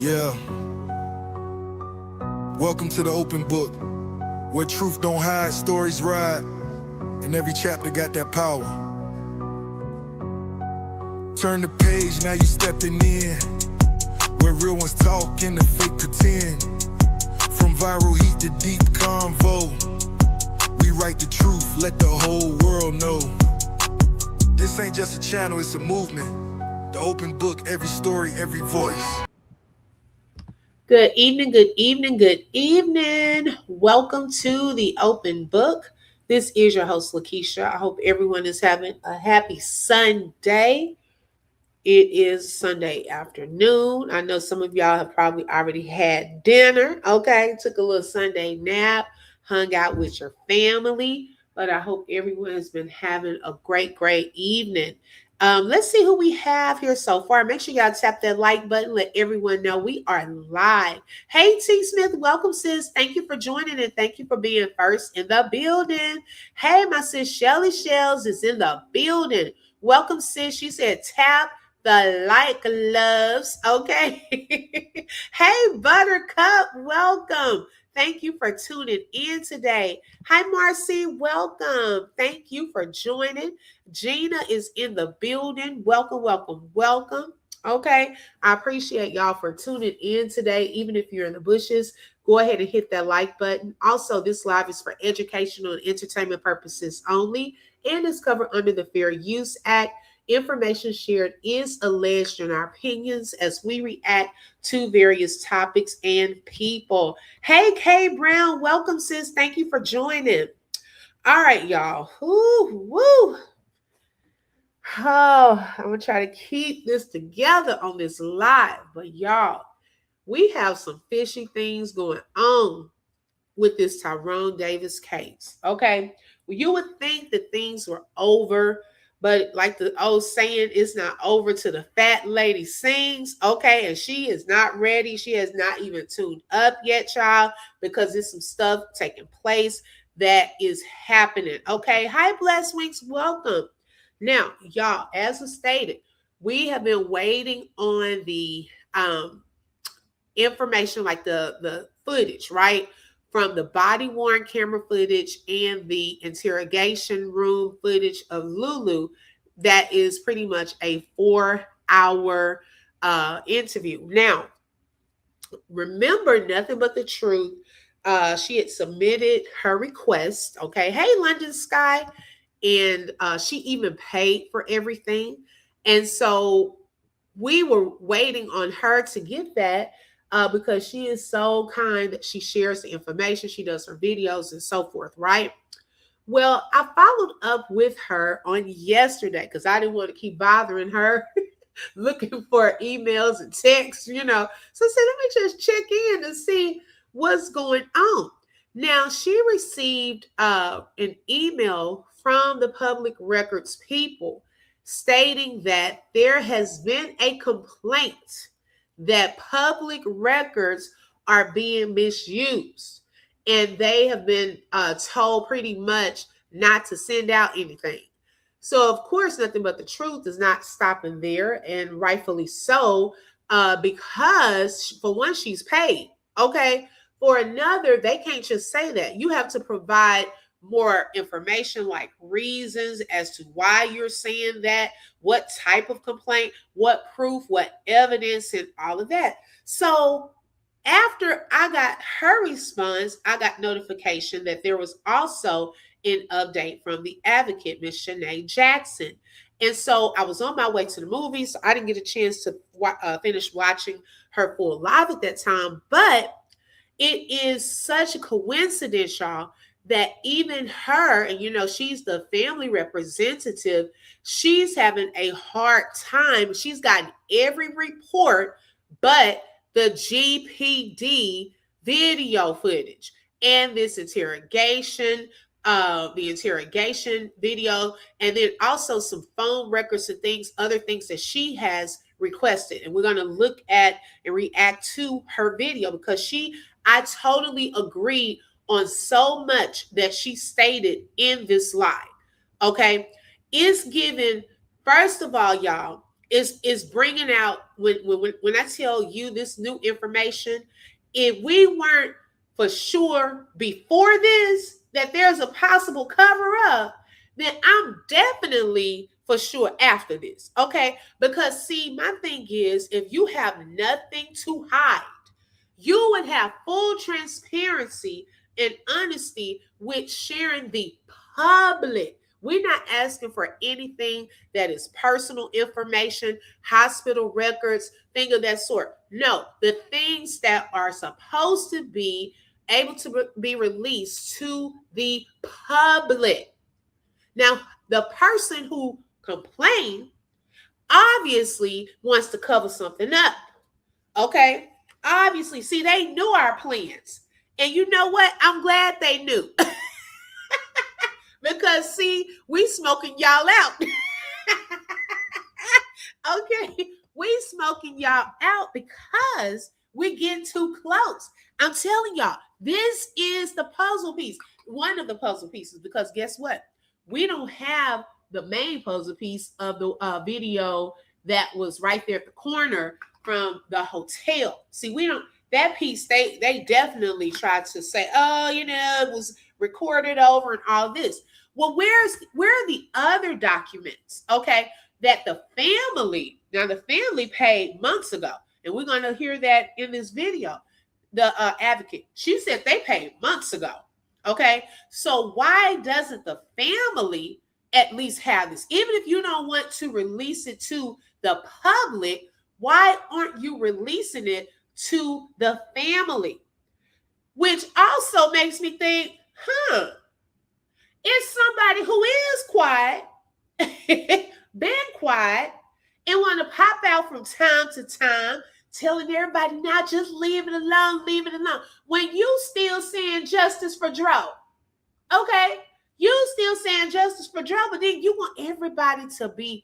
Yeah, welcome to the open book, where truth don't hide, stories ride, and every chapter got that power. Turn the page, now you stepping in, where real ones talk and the fake pretend. From viral heat to deep convo, we write the truth, let the whole world know. This ain't just a channel, it's a movement. The open book, every story, every voice. Good evening, good evening, good evening. Welcome to the open book. This is your host, Lakeisha. I hope everyone is having a happy Sunday. It is Sunday afternoon. I know some of y'all have probably already had dinner, okay? Took a little Sunday nap, hung out with your family, but I hope everyone has been having a great evening. Let's see who we have here so far. Make sure y'all tap that like button. Let everyone know we are live. Hey, T. Smith, welcome, sis. Thank you for joining and thank you for being first in the building. Hey, my sis Shelly Shells is in the building. Welcome, sis. She said tap the like loves. Okay. Hey, Buttercup, welcome. Thank you for tuning in today. Hi, Marcy, welcome. Thank you for joining. Gina is in the building. Welcome. Okay. I appreciate y'all for tuning in today. Even if you're in the bushes, go ahead and hit that like button. Also, this live is for educational and entertainment purposes only and is covered under the Fair Use Act. Information shared is alleged in our opinions as we react to various topics and people. Hey, Kay Brown, welcome, sis. Thank you for joining. All right, y'all. Woo. Oh, I'm going to try to keep this together on this live. But, y'all, we have some fishy things going on with this Tyrone Davis case. Okay. Well, you would think that things were over, but like the old saying, it's not over till the fat lady sings. Okay. And she is not ready. She has not even tuned up yet, child, because there's some stuff taking place that is happening. Okay. Hi, Bless Wings. Welcome. Now, y'all, as was stated, we have been waiting on the information like the footage, right? From the body worn camera footage and the interrogation room footage of Lulu, that is pretty much a 4 hour interview. Now, remember nothing but the truth. She had submitted her request. Okay. Hey, London Sky. And she even paid for everything. And so we were waiting on her to get that because she is so kind that she shares the information, she does her videos and so forth, right? Well, I followed up with her on yesterday because I didn't want to keep bothering her looking for emails and texts. So I said, let me just check in to see what's going on. Now, she received an email from the public records people stating that there has been a complaint that public records are being misused. And they have been told pretty much not to send out anything. So, of course, nothing but the truth is not stopping there, and rightfully so, because for one, she's paid. Okay. For another, they can't just say that. You have to provide more information, like reasons as to why you're saying that, what type of complaint, what proof, what evidence, and all of that. So, after I got her response, I got notification that there was also an update from the advocate, Miss Shanae Jackson. And so I was on my way to the movies, so I didn't get a chance to finish watching her full live at that time. But it is such a coincidence, y'all, that even her, and she's the family representative, she's having a hard time. She's gotten every report but the GPD video footage and this the interrogation video, and then also some phone records and other things that she has requested. And we're going to look at and react to her video because I totally agreed on so much that she stated in this live. Okay. It's given, first of all, y'all, is bringing out when I tell you this new information, if we weren't for sure before this that there's a possible cover up, then I'm definitely for sure after this. Okay? Because see, my thing is if you have nothing to hide, you would have full transparency and honesty with sharing the public. We're not asking for anything that is personal information, hospital records, thing of that sort. No, the things that are supposed to be able to be released to the public. Now, the person who complained obviously wants to cover something up. Okay? Obviously, see, they knew our plans. And you know what? I'm glad they knew. Because, see, we smoking y'all out. Okay? We smoking y'all out because we're getting too close. I'm telling y'all, this is the puzzle piece. One of the puzzle pieces, because guess what? We don't have the main puzzle piece of the video that was right there at the corner from the hotel. See, we don't, that piece, they definitely tried to say, oh, you know, it was recorded over and all this. Well, where are the other documents, okay, that the family, now the family paid months ago, and we're going to hear that in this video. The advocate, she said they paid months ago, okay? So why doesn't the family at least have this? Even if you don't want to release it to the public, why aren't you releasing it to the family? Which also makes me think, it's somebody who is quiet, been quiet, and want to pop out from time to time, telling everybody, now just leave it alone, leave it alone. When you still saying justice for Dro, okay? You still saying justice for Dro, but then you want everybody to be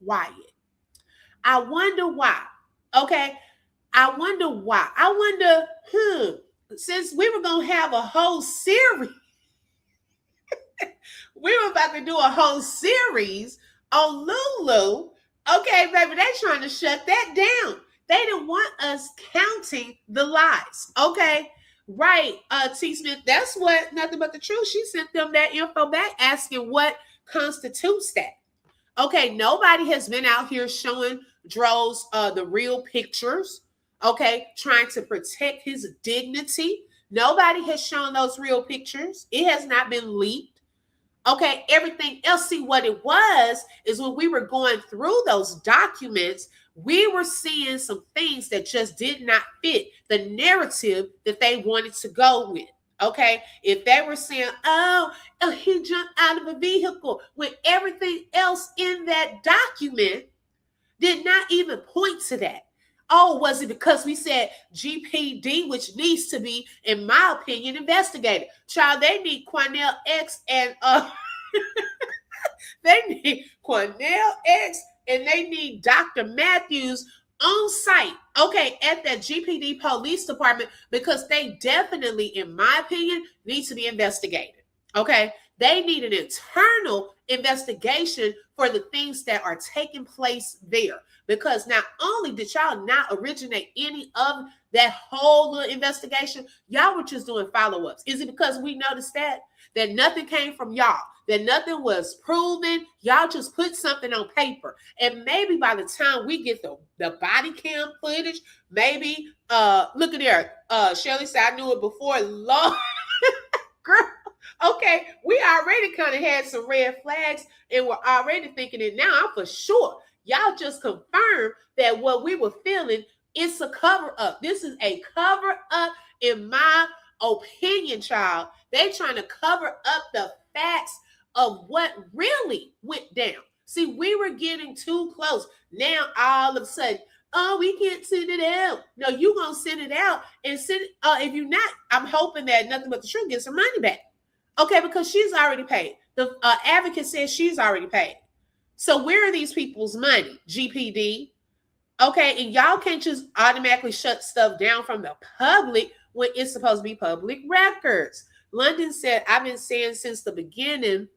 quiet. I wonder why, okay? I wonder why. I wonder, since we were going to have a whole series, we were about to do a whole series on Lulu. Okay, baby, they trying to shut that down. They didn't want us counting the lies. Okay, right, T. Smith, that's what Nothing But the Truth. She sent them that info back asking what constitutes that. Okay, nobody has been out here showing Dro's the real pictures. Okay, trying to protect his dignity. Nobody has shown those real pictures. It has not been leaked. Okay, everything else, see what it was is when we were going through those documents, we were seeing some things that just did not fit the narrative that they wanted to go with. Okay, if they were saying, oh, he jumped out of a vehicle, when everything else in that document did not even point to that. Oh, was it because we said GPD, which needs to be, in my opinion, investigated? Child, they need Cornell X and they need Cornell X and they need Dr. Matthews on site, okay, at that GPD police department, because they definitely, in my opinion, need to be investigated. Okay, they need an internal investigation for the things that are taking place there. Because not only did y'all not originate any of that whole little investigation, y'all were just doing follow-ups. Is it because we noticed that nothing came from y'all, that nothing was proven? Y'all just put something on paper. And maybe by the time we get the body cam footage, maybe, look at there. Shirley said, I knew it before. Lord, girl. Okay, we already kind of had some red flags and we're already thinking it now. I'm for sure. Y'all just confirmed that what we were feeling is a cover up. This is a cover up, in my opinion, child. They trying to cover up the facts of what really went down. See, we were getting too close. Now, all of a sudden, oh, we can't send it out. No, you going to send it out and send it. If you're not, I'm hoping that Nothing But the Truth gets her money back. Okay, because she's already paid. The advocate says she's already paid. So where are these people's money? GPD. Okay, and y'all can't just automatically shut stuff down from the public when it's supposed to be public records. London said, I've been saying since the beginning,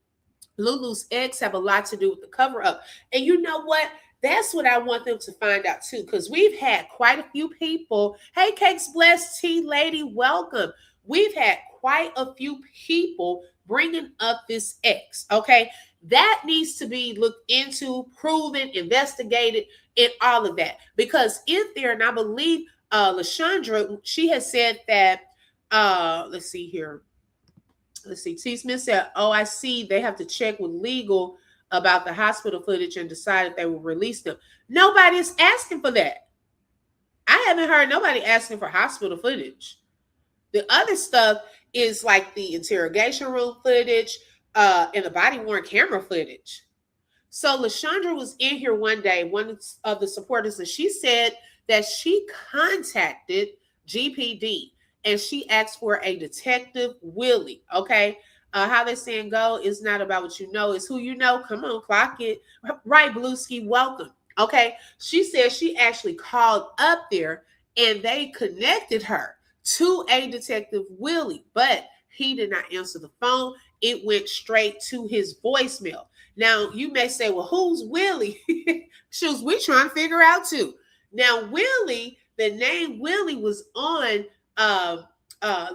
Lulu's ex have a lot to do with the cover up. And you know what? That's what I want them to find out too, because we've had quite a few people. Hey, Cakes Blessed Tea Lady, welcome. We've had quite a few people bringing up this X. Okay, that needs to be looked into, proven, investigated, and all of that. Because if there, and I believe Lashandra, she has said that. Let's see here. Let's see. T. Smith said, "Oh, I see. They have to check with legal about the hospital footage and decide if they will release them." Nobody is asking for that. I haven't heard nobody asking for hospital footage. The other stuff is like the interrogation room footage and the body worn camera footage. So Lashandra was in here one day, one of the supporters, and she said that she contacted GPD and she asked for a detective Willie. Okay. How they saying go is not about what you know, it's who you know. Come on, clock it. Right, Blueski, welcome. Okay. She said she actually called up there and they connected her to a detective Willie, but he did not answer the phone. It went straight to his voicemail. Now, you may say, well, who's Willie? Shoes, we trying to figure out too. Now, Willie, the name Willie was on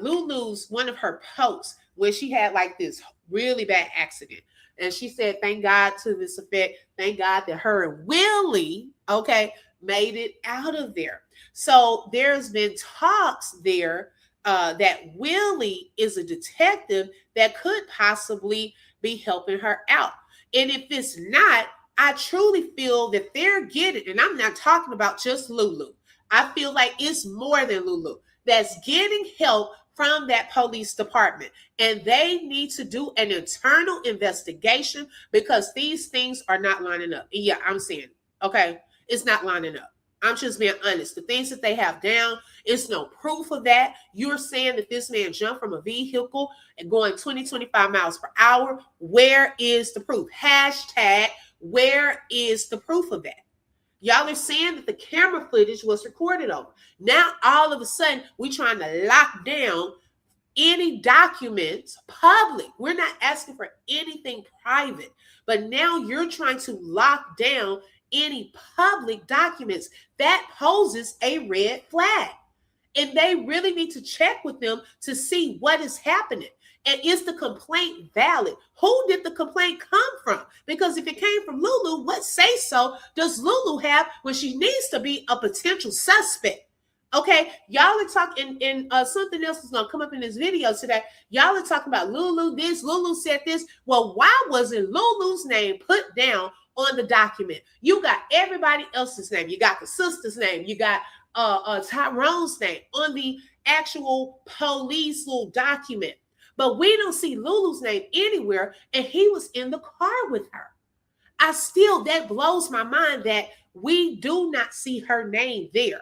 Lulu's, one of her posts where she had like this really bad accident. And she said, thank God to this effect. Thank God that her and Willie, okay, made it out of there. So there's been talks there that Willie is a detective that could possibly be helping her out. And if it's not, I truly feel that they're getting, and I'm not talking about just Lulu. I feel like it's more than Lulu that's getting help from that police department. And they need to do an internal investigation because these things are not lining up. And yeah, I'm saying, okay, it's not lining up. I'm just being honest. The things that they have down, it's no proof of that. You're saying that this man jumped from a vehicle and going 20, 25 miles per hour. Where is the proof? Hashtag, where is the proof of that? Y'all are saying that the camera footage was recorded over. Now, all of a sudden, we're trying to lock down any documents public. We're not asking for anything private. But now you're trying to lock down any public documents. That poses a red flag. And they really need to check with them to see what is happening. And is the complaint valid? Who did the complaint come from? Because if it came from Lulu, what say so does Lulu have when she needs to be a potential suspect? Okay, y'all are talking, and something else is going to come up in this video today. Y'all are talking about Lulu this, Lulu said this. Well, why wasn't Lulu's name put down on the document? You got everybody else's name. You got the sister's name. You got Tyrone's name on the actual police little document. But we don't see Lulu's name anywhere, and he was in the car with her. That blows my mind that we do not see her name there.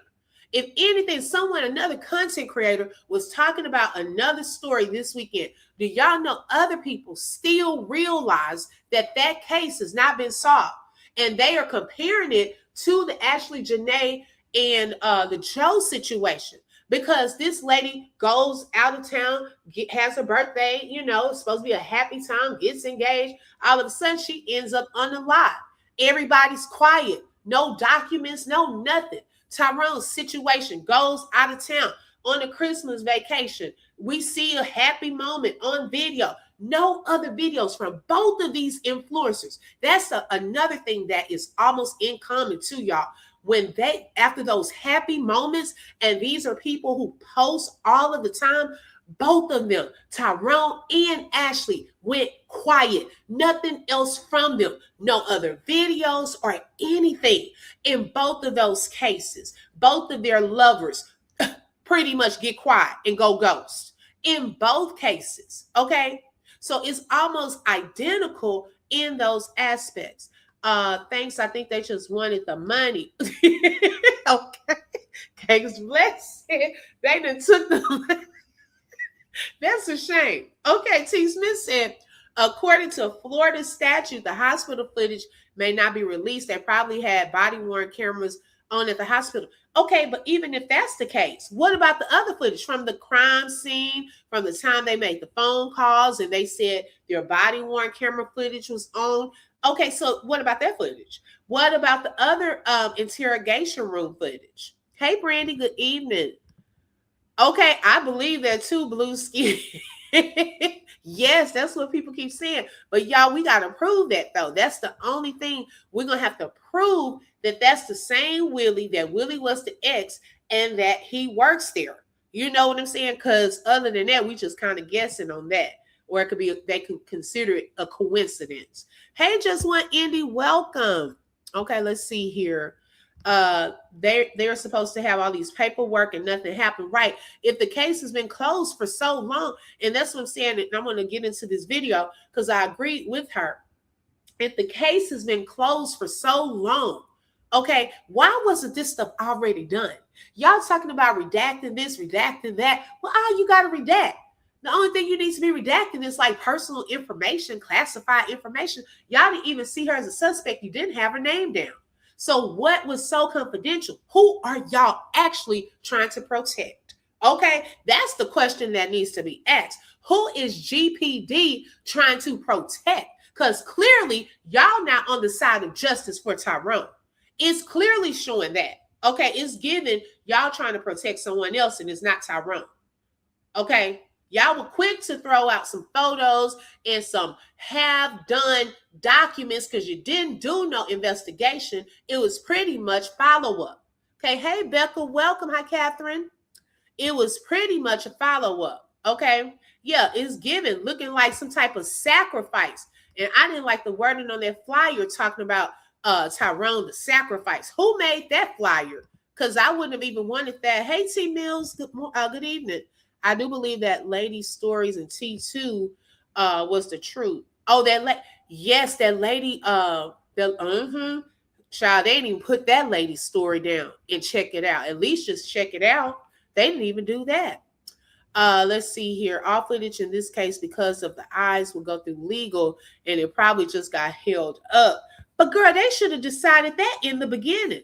If anything, another content creator was talking about another story this weekend. Do y'all know other people still realize that that case has not been solved? And they are comparing it to the Ashley Janae and the Joe situation. Because this lady goes out of town, has her birthday, it's supposed to be a happy time, gets engaged. All of a sudden, she ends up on the lot. Everybody's quiet. No documents, no nothing. Tyrone's situation, goes out of town on a Christmas vacation. We see a happy moment on video. No other videos from both of these influencers. That's another thing that is almost in common to y'all. When they, after those happy moments, and these are people who post all of the time, both of them, Tyrone and Ashley, went quiet. Nothing else from them. No other videos or anything. In both of those cases, both of their lovers pretty much get quiet and go ghost. In both cases, okay? So it's almost identical in those aspects. Thanks. I think they just wanted the money. Okay. Cakes blessed. They done took the money. That's a shame. Okay. T. Smith said, according to a Florida statute, the hospital footage may not be released. They probably had body worn cameras on at the hospital. Okay, but even if that's the case, what about the other footage from the crime scene, from the time they made the phone calls and they said their body worn camera footage was on? Okay, so what about that footage? What about the other interrogation room footage? Hey, Brandy, good evening. Okay, I believe that too, blue skin. Yes, that's what people keep saying. But y'all, we got to prove that though. That's the only thing we're going to have to prove, that that's the same Willie, that Willie was the ex, and that he works there. You know what I'm saying? Because other than that, we just kind of guessing on that. Or it could be, they could consider it a coincidence. Hey, just one Indy, welcome. Okay, let's see here. They're supposed to have all these paperwork and nothing happened. Right. If the case has been closed for so long, and that's what I'm saying, and I'm going to get into this video because I agreed with her. If the case has been closed for so long, okay, why wasn't this stuff already done? Y'all talking about redacting this, redacting that. Well, all you got to redact. The only thing you need to be redacting is like personal information, classified information. Y'all didn't even see her as a suspect. You didn't have her name down. So what was so confidential? Who are y'all actually trying to protect? Okay, that's the question that needs to be asked. Who is GPD trying to protect? Because clearly y'all not on the side of justice for Tyrone. It's clearly showing that. Okay, it's given y'all trying to protect someone else and it's not Tyrone. Okay, y'all were quick to throw out some photos and some have done documents because you didn't do no investigation. It was pretty much follow up. Okay, hey Becca, welcome. Hi Catherine. It was pretty much a follow up. Okay, yeah, it's given looking like some type of sacrifice. And I didn't like the wording on that flyer talking about Tyrone the sacrifice. Who made that flyer? Because I wouldn't have even wanted that. Hey T Mills, good evening. I do believe that Lady Stories and T2 was the truth. Oh, yes, that lady, child, they didn't even put that lady's story down and check it out. At least just check it out. They didn't even do that. Let's see here. All footage in this case, because of the eyes, will go through legal, and it probably just got held up. But girl, they should have decided that in the beginning.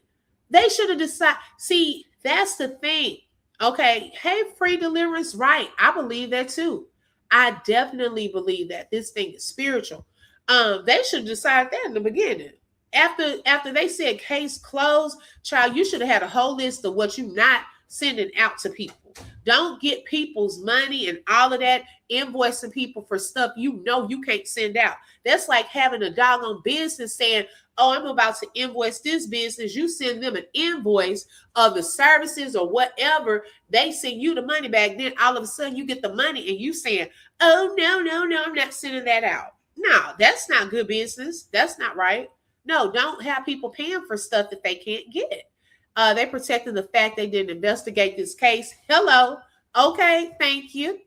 They should have decided. See, that's the thing. Okay, hey, free deliverance, right? I believe that too. I definitely believe that this thing is spiritual. They should decide that in the beginning. After they said case closed, child, you should have had a whole list of what you not sending out to people. Don't get people's money and all of that, invoicing people for stuff you know you can't send out. That's like having a doggone business saying, oh, I'm about to invoice this business. You send them an invoice of the services or whatever. They send you the money back. Then all of a sudden you get the money and you saying, oh, no, I'm not sending that out. No, that's not good business. That's not right. No, don't have people paying for stuff that they can't get. They protected the fact they didn't investigate this case. Hello. Okay, thank you.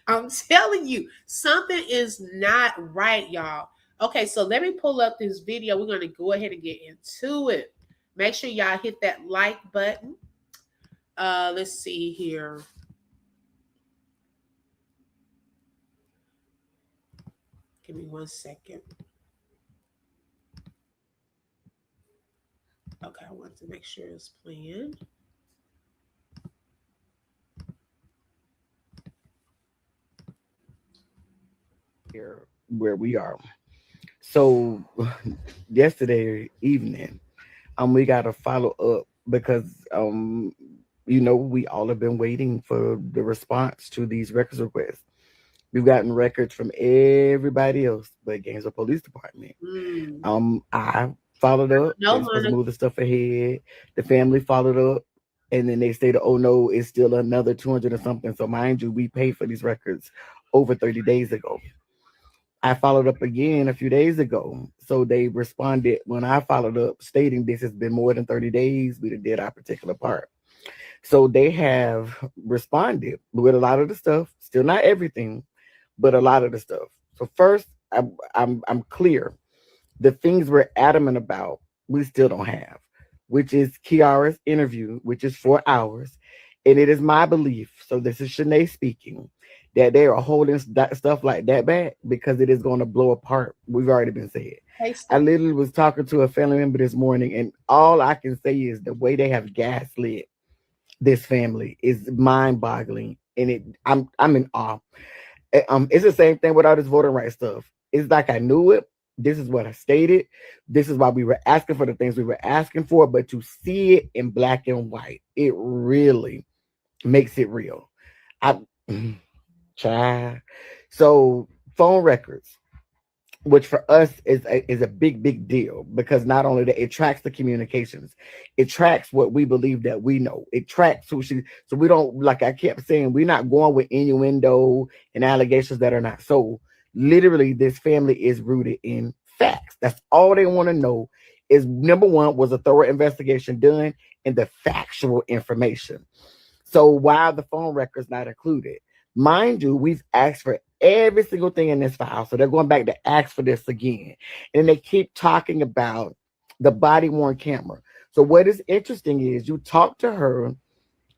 I'm telling you, something is not right, y'all. Okay, so let me pull up this video. We're going to go ahead and get into it. Make sure y'all hit that like button. Let's see here. Give me 1 second. Okay, I want to make sure it's playing. Here where we are. So yesterday evening, we got to follow up because we all have been waiting for the response to these records requests. We've gotten records from everybody else but Gainesville Police Department. I followed up. They're supposed to move the stuff ahead. The family followed up. And then they stated, oh no, it's still another 200 or something. So mind you, we paid for these records over 30 days ago. I followed up again a few days ago. So they responded when I followed up stating this has been more than 30 days. We did our particular part. So they have responded with a lot of the stuff, still not everything, but a lot of the stuff. So first, I'm clear. The things we're adamant about, we still don't have, which is Kiara's interview, which is 4 hours. And it is my belief, so this is Shanae speaking, that they are holding stuff like that back because it is going to blow apart. We've already been said. I literally was talking to a family member this morning, and all I can say is the way they have gaslit this family is mind-boggling, and I'm in awe. It's the same thing with all this voting rights stuff. It's like I knew it, This is what I stated. This is why we were asking for the things we were asking for. But to see it in black and white, it really makes it real. I try. So phone records, which for us is a big deal, because not only that, it tracks the communications, it tracks what we believe that we know, it tracks who she, so we don't, like I kept saying, we're not going with innuendo and allegations that are not so. Literally, this family is rooted in facts. That's all they want to know. Is number one, was a thorough investigation done, and the factual information. So why are the phone records not included? Mind you, we've asked for every single thing in this file. So they're going back to ask for this again. And they keep talking about the body worn camera. So what is interesting is you talk to her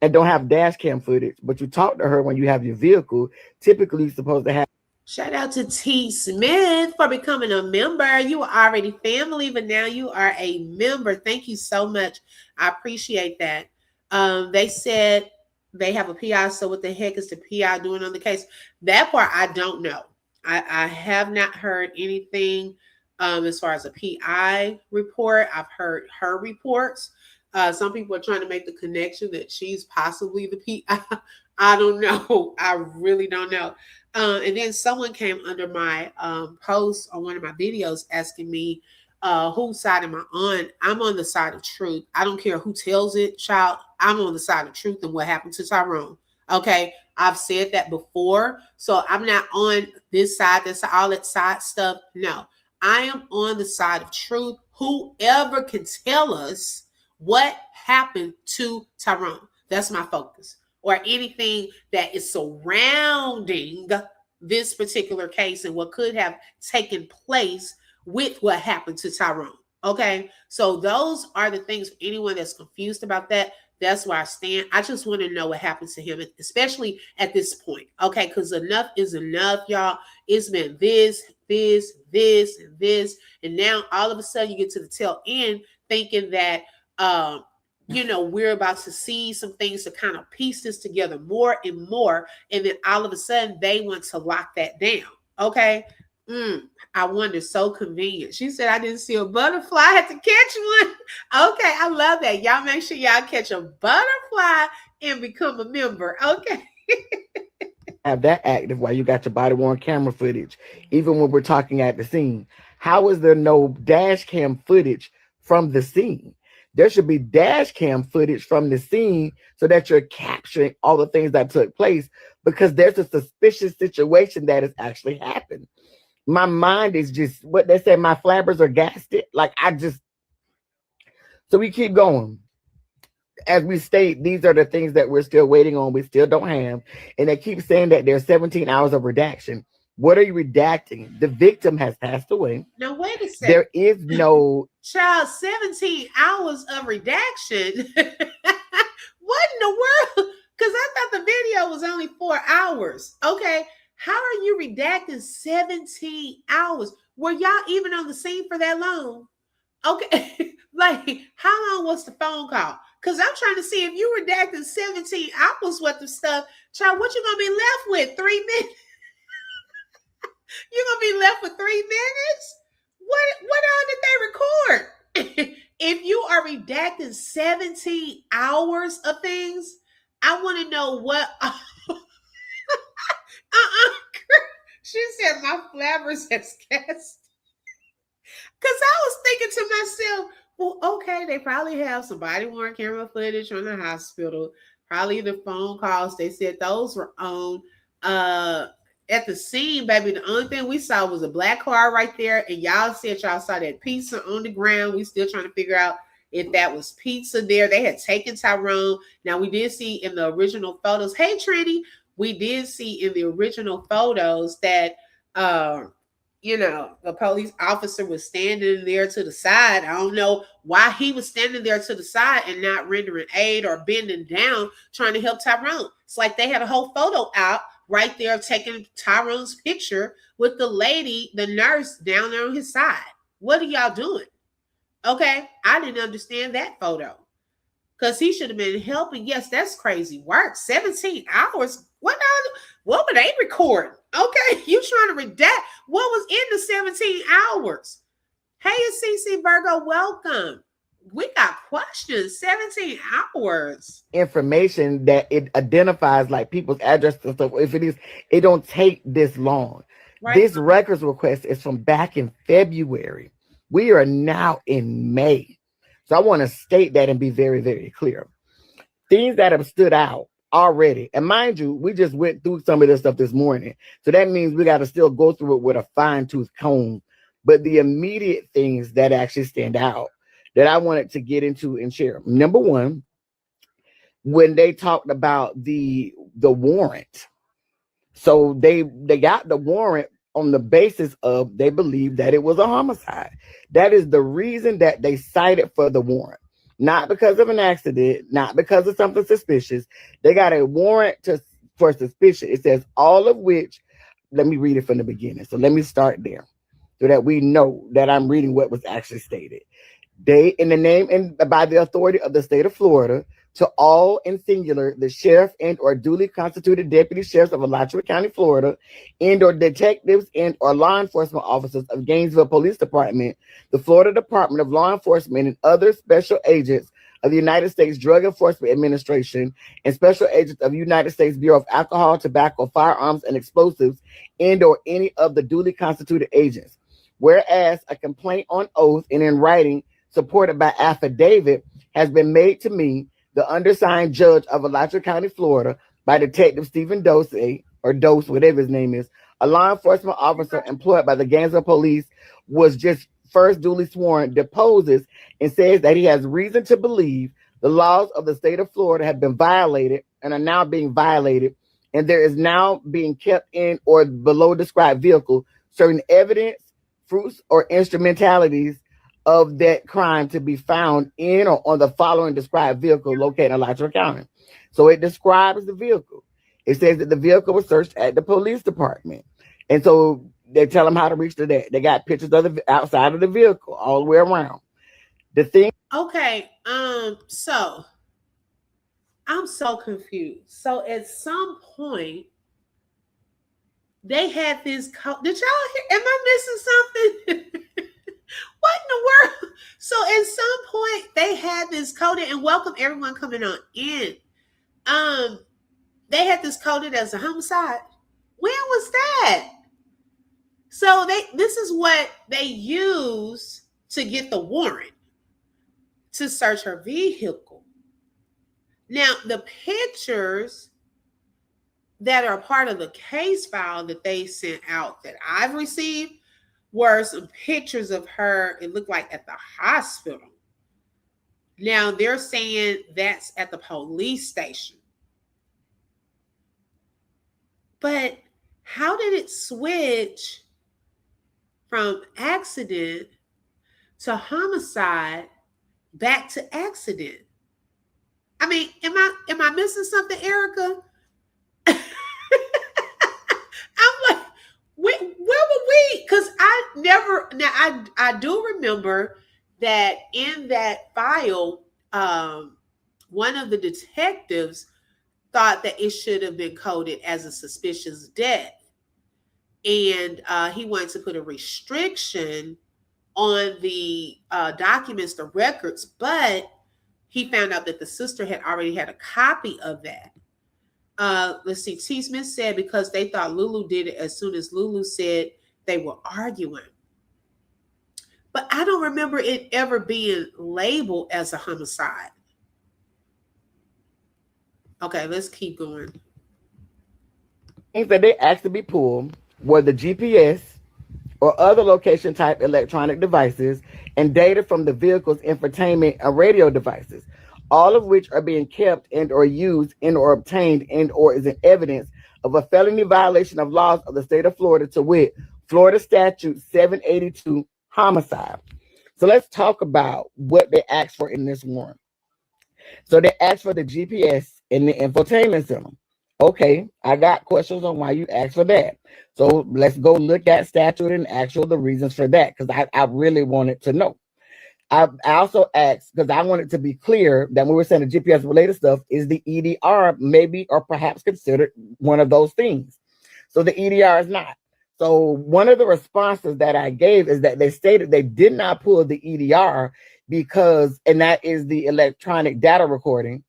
and don't have dash cam footage, but you talk to her when you have your vehicle. Typically, you're supposed to have. Shout out to T. Smith for becoming a member. You were already family, but now you are a member. Thank you so much. I appreciate that. They said they have a PI, so what the heck is the PI doing on the case? That part I don't know. I have not heard anything as far as a PI report. I've heard her reports. Some people are trying to make the connection that she's possibly the PI. I don't know. I really don't know. And then someone came under my post on one of my videos asking me, whose side am I on? I'm on the side of truth. I don't care who tells it, child. I'm on the side of truth and what happened to Tyrone. Okay. I've said that before. So I'm not on this side, this, all that side stuff. No, I am on the side of truth. Whoever can tell us what happened to Tyrone, that's my focus. Or anything that is surrounding this particular case and what could have taken place with what happened to Tyrone. Okay. So those are the things for anyone that's confused about that. That's where I stand. I just want to know what happens to him, especially at this point. Okay. Because enough is enough, y'all. It's been this, and this. And now all of a sudden you get to the tail end thinking that, we're about to see some things to kind of piece this together more and more. And then all of a sudden they want to lock that down. Okay. I wonder, so convenient. She said, I didn't see a butterfly. I had to catch one. Okay. I love that. Y'all make sure y'all catch a butterfly and become a member. Okay. Have that active while you got your body worn camera footage, even when we're talking at the scene. How is there no dash cam footage from the scene? There should be dash cam footage from the scene so that you're capturing all the things that took place, because there's a suspicious situation that has actually happened. My mind is just what they say, my flabbers are gasted. So we keep going. As we state, these are the things that we're still waiting on. We still don't have. And they keep saying that there's 17 hours of redaction. What are you redacting? The victim has passed away. Now, wait a second. There is no... Child, 17 hours of redaction. What in the world? Because I thought the video was only 4 hours. Okay. How are you redacting 17 hours? Were y'all even on the scene for that long? Okay. Like, how long was the phone call? Because I'm trying to see if you redacted 17 hours worth of stuff. Child, what you going to be left with? 3 minutes? You're going to be left with 3 minutes? What all did they record? If you are redacting 17 hours of things, I want to know what. She said my flabbers has cast. Because I was thinking to myself, well, okay, they probably have some body worn camera footage from the hospital, probably the phone calls. They said those were on. At the scene, baby, the only thing we saw was a black car right there. And y'all said y'all saw that pizza on the ground. We still trying to figure out if that was pizza there. They had taken Tyrone. Now, we did see in the original photos. Hey, Trini. We did see in the original photos that, the police officer was standing there to the side. I don't know why he was standing there to the side and not rendering aid or bending down trying to help Tyrone. It's like they had a whole photo out right there taking Tyrone's picture with the lady, the nurse, down there on his side. What are y'all doing? Okay, I didn't understand that photo. because he should have been helping. Yes, that's crazy work. 17 hours. What were they recording? Okay, you trying to redact what was in the 17 hours. Hey, it's CC Virgo, welcome. We got questions. 17 hours. Information that it identifies like people's addresses and stuff. If it is, it don't take this long. Right. This records request is from back in February. We are now in May. So I want to state that and be very, very clear. Things that have stood out already. And mind you, we just went through some of this stuff this morning. So that means we got to still go through it with a fine-tooth comb. But the immediate things that actually stand out that I wanted to get into and share. Number one, when they talked about the warrant. So they got the warrant on the basis of they believe that it was a homicide. That is the reason that they cited for the warrant. Not because of an accident, not because of something suspicious. They got a warrant for suspicion. It says all of which, let me read it from the beginning. So let me start there so that we know that I'm reading what was actually stated. They, in the name and by the authority of the state of Florida, to all in singular, the sheriff and or duly constituted deputy sheriffs of Alachua County, Florida, and or detectives and or law enforcement officers of Gainesville Police Department, the Florida Department of Law Enforcement, and other special agents of the United States Drug Enforcement Administration and special agents of the United States Bureau of Alcohol, Tobacco, Firearms, and Explosives, and or any of the duly constituted agents. Whereas a complaint on oath and in writing supported by affidavit has been made to me, the undersigned judge of Alachua County, Florida, by Detective Stephen Dose, or Dose, whatever his name is, a law enforcement officer employed by the Gainesville Police, was just first duly sworn, deposes and says that he has reason to believe the laws of the state of Florida have been violated and are now being violated, and there is now being kept in or below described vehicle certain evidence, fruits, or instrumentalities of that crime to be found in or on the following described vehicle located in Alachua County. So it describes the vehicle. It says that the vehicle was searched at the police department. And so they tell them how to reach to that. They got pictures of the outside of the vehicle all the way around. The thing. Okay. So I'm so confused. So at some point, they had this code. Did y'all hear? Am I missing something? What in the world? So at some point they had this coded, and welcome everyone coming on in. They had this coded as a homicide. When was that? So this is what they used to get the warrant to search her vehicle. Now the pictures that are part of the case file that they sent out that I've received were some pictures of her, it looked like at the hospital. Now they're saying that's at the police station. But how did it switch from accident to homicide back to accident? I mean, am I missing something, Erica? I'm like, where were we? Because I do remember that in that file, one of the detectives thought that it should have been coded as a suspicious death. And he wanted to put a restriction on the documents, the records, but he found out that the sister had already had a copy of that. Let's see, T. Smith said because they thought Lulu did it as soon as Lulu said they were arguing. But I don't remember it ever being labeled as a homicide. Okay, let's keep going. Things that they asked to be pulled were the GPS or other location type electronic devices and data from the vehicle's infotainment and radio devices, all of which are being kept and or used and or obtained and or is an evidence of a felony violation of laws of the state of Florida, to wit, Florida Statute 782, homicide. So let's talk about what they asked for in this warrant. So they asked for the GPS in the infotainment system. Okay, I got questions on why you asked for that. So let's go look at statute and actual the reasons for that, because I really wanted to know. I also asked, because I wanted to be clear that when we're saying the GPS related stuff, is the EDR maybe or perhaps considered one of those things? So the EDR is not. So one of the responses that I gave is that they stated they did not pull the EDR because, and that is the electronic data recording,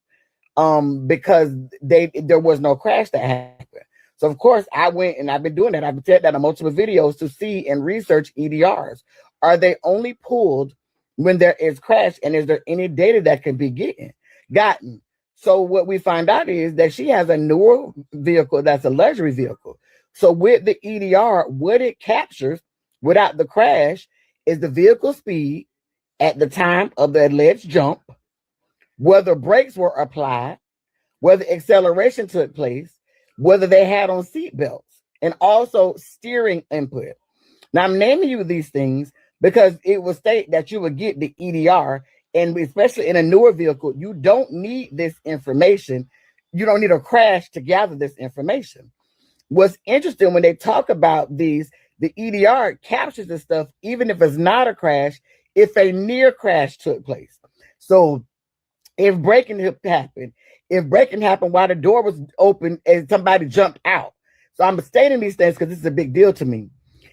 because there was no crash that happened. So of course I went and I've been doing that. I've said that on multiple videos to see and research EDRs. Are they only pulled when there is crash, and is there any data that can be gotten? So what we find out is that she has a newer vehicle that's a luxury vehicle. So with the EDR, what it captures without the crash is the vehicle speed at the time of the alleged jump, whether brakes were applied, whether acceleration took place, whether they had on seat belts, and also steering input. Now I'm naming you these things because it will state that you will get the EDR, and especially in a newer vehicle, you don't need this information. You don't need a crash to gather this information. What's interesting when they talk about these, the EDR captures this stuff, even if it's not a crash, if a near crash took place. So if braking happened while the door was open and somebody jumped out. So I'm stating these things because this is a big deal to me.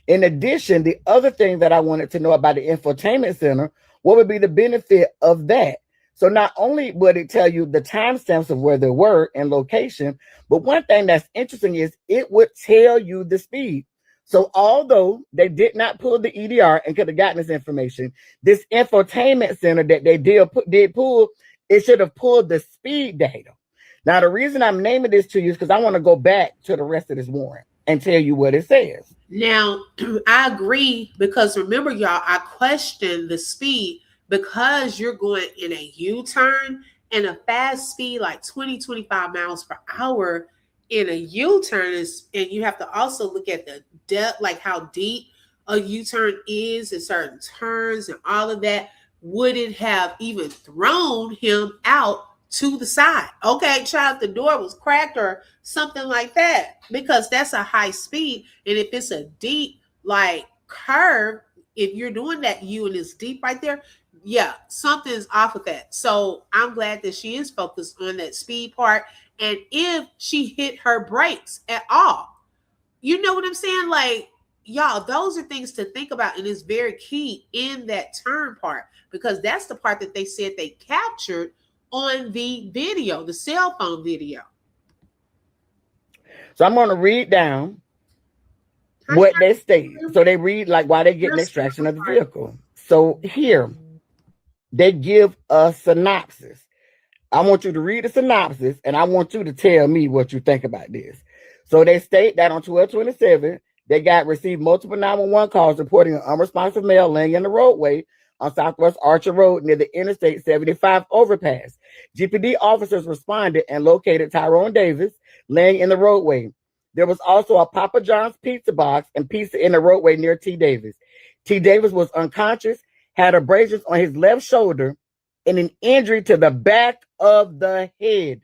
In addition, the other thing that I wanted to know about the infotainment center, what would be the benefit of that? So not only would it tell you the timestamps of where they were and location, but one thing that's interesting is it would tell you the speed. So although they did not pull the EDR and could have gotten this information, this infotainment center that they did pull, it should have pulled the speed data. Now, the reason I'm naming this to you is because I want to go back to the rest of this warrant and tell you what it says. Now, I agree, because remember, y'all, I question the speed because you're going in a U-turn, and a fast speed like 20-25 miles per hour in a U-turn is, and you have to also look at the depth, like how deep a U-turn is in certain turns and all of that. Would it have even thrown him out to the side? Okay, child, the door was cracked or something like that, because that's a high speed. And if it's a deep like curve, if you're doing that U and it's deep right there, yeah, something's off of that. So I'm glad that she is focused on that speed part. And if she hit her brakes at all, you know what I'm saying? Like, y'all, those are things to think about, and it's very key in that turn part, because that's the part that they said they captured on the video, the cell phone video. So I'm going to read down what they state. So they read like why they get an extraction of the vehicle. So here, they give a synopsis. I want you to read the synopsis, and I want you to tell me what you think about this. So they state that on 12/27, they received multiple 911 calls reporting an unresponsive male laying in the roadway on Southwest Archer Road near the Interstate 75 overpass. GPD officers responded and located Tyrone Davis laying in the roadway. There was also a Papa John's pizza box and pizza in the roadway near T. Davis. T. Davis was unconscious, had abrasions on his left shoulder, and an injury to the back of the head.